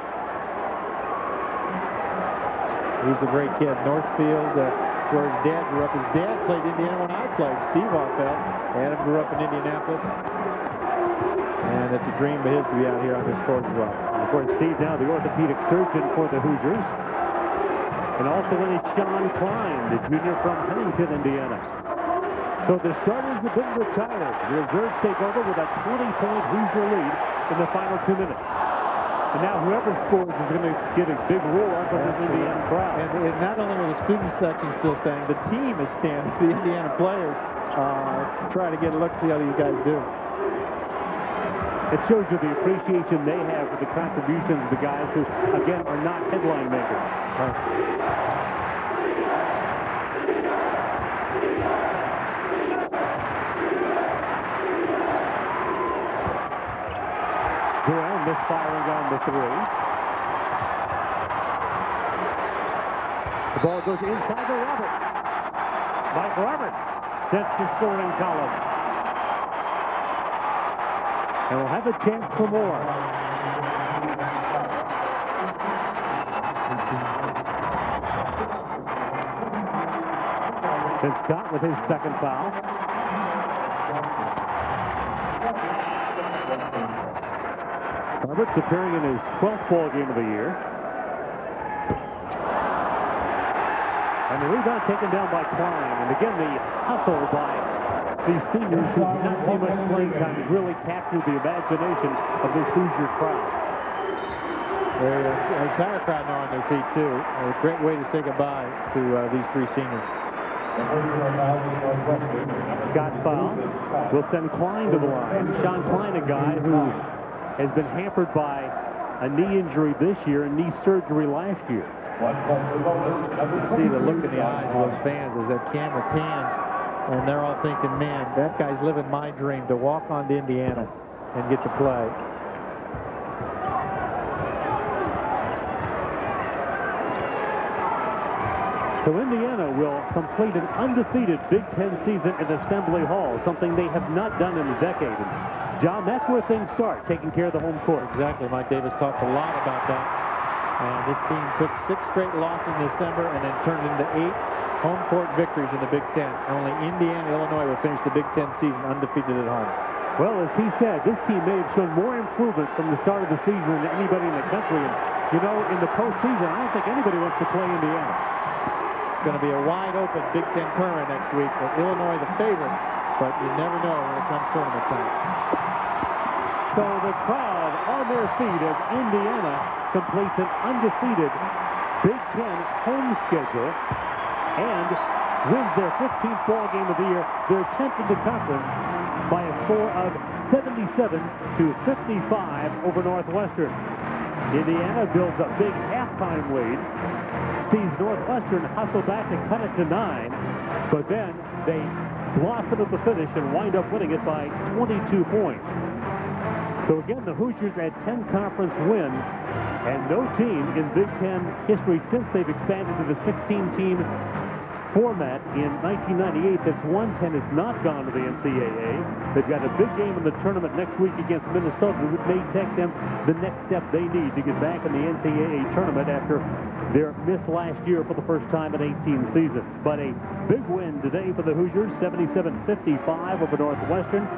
He's a great kid. Northfield, where his dad grew up. His dad played Indiana when I played, Steve Alfeld. Adam grew up in Indianapolis. And it's a dream of his to be out here on this court as well. And of course, Steve now the orthopedic surgeon for the Hoosiers. And also in it's Sean Klein, the junior from Huntington, Indiana. So the starters have been retired. The reserves take over with a 20-point Hoosier lead in the final 2 minutes. And now whoever scores is going to get a big roar from this Indiana crowd. And not only are the student section still standing, the team is standing, the Indiana players, to try to get a look to see how these guys do. It shows you the appreciation they have for the contributions of the guys who, again, are not headline makers. Durham misfiring on the 3. The ball goes inside to Roberts. Mike Roberts sets the scoring column. And we'll have a chance for more. And Scott with his second foul. Roberts appearing in his 12th ball game of the year. And the rebound taken down by Klein. And again, the hustle by these seniors who did not see much playing time has really captured the imagination of this Hoosier crowd. The entire crowd now on their feet, too. A great way to say goodbye to these three seniors. Scott Fowl will send Klein to the line. Sean Klein, a guy who has been hampered by a knee injury this year and knee surgery last year. See the look in the eyes of those fans as that camera pans, and they're all thinking, man, that guy's living my dream to walk on to Indiana and get to play. So Indiana will complete an undefeated Big Ten season at Assembly Hall, something they have not done in a decade. And John, that's where things start, taking care of the home court. Exactly. Mike Davis talks a lot about that. And this team took 6 straight losses in December and then turned into 8 home court victories in the Big Ten. Only Indiana, Illinois will finish the Big Ten season undefeated at home. Well, as he said, this team may have shown more improvement from the start of the season than anybody in the country. And, you know, in the postseason, I don't think anybody wants to play Indiana. It's going to be a wide-open Big Ten tournament next week, with Illinois the favorite, but you never know when it comes tournament time. So the crowd on their feet as Indiana completes an undefeated Big Ten home schedule and wins their 15th ball game of the year, their 10th in the conference, by a score of 77-55 over Northwestern. Indiana builds a big halftime lead, sees Northwestern hustle back and cut it to 9, but then they blossom at the finish and wind up winning it by 22 points. So again, the Hoosiers had 10 conference wins, and no team in Big Ten history since they've expanded to the 16-team format in 1998 that's won 10 has not gone to the NCAA. They've got a big game in the tournament next week against Minnesota, which may take them the next step they need to get back in the NCAA tournament after their miss last year for the first time in 18 seasons. But a big win today for the Hoosiers, 77-55 over Northwestern.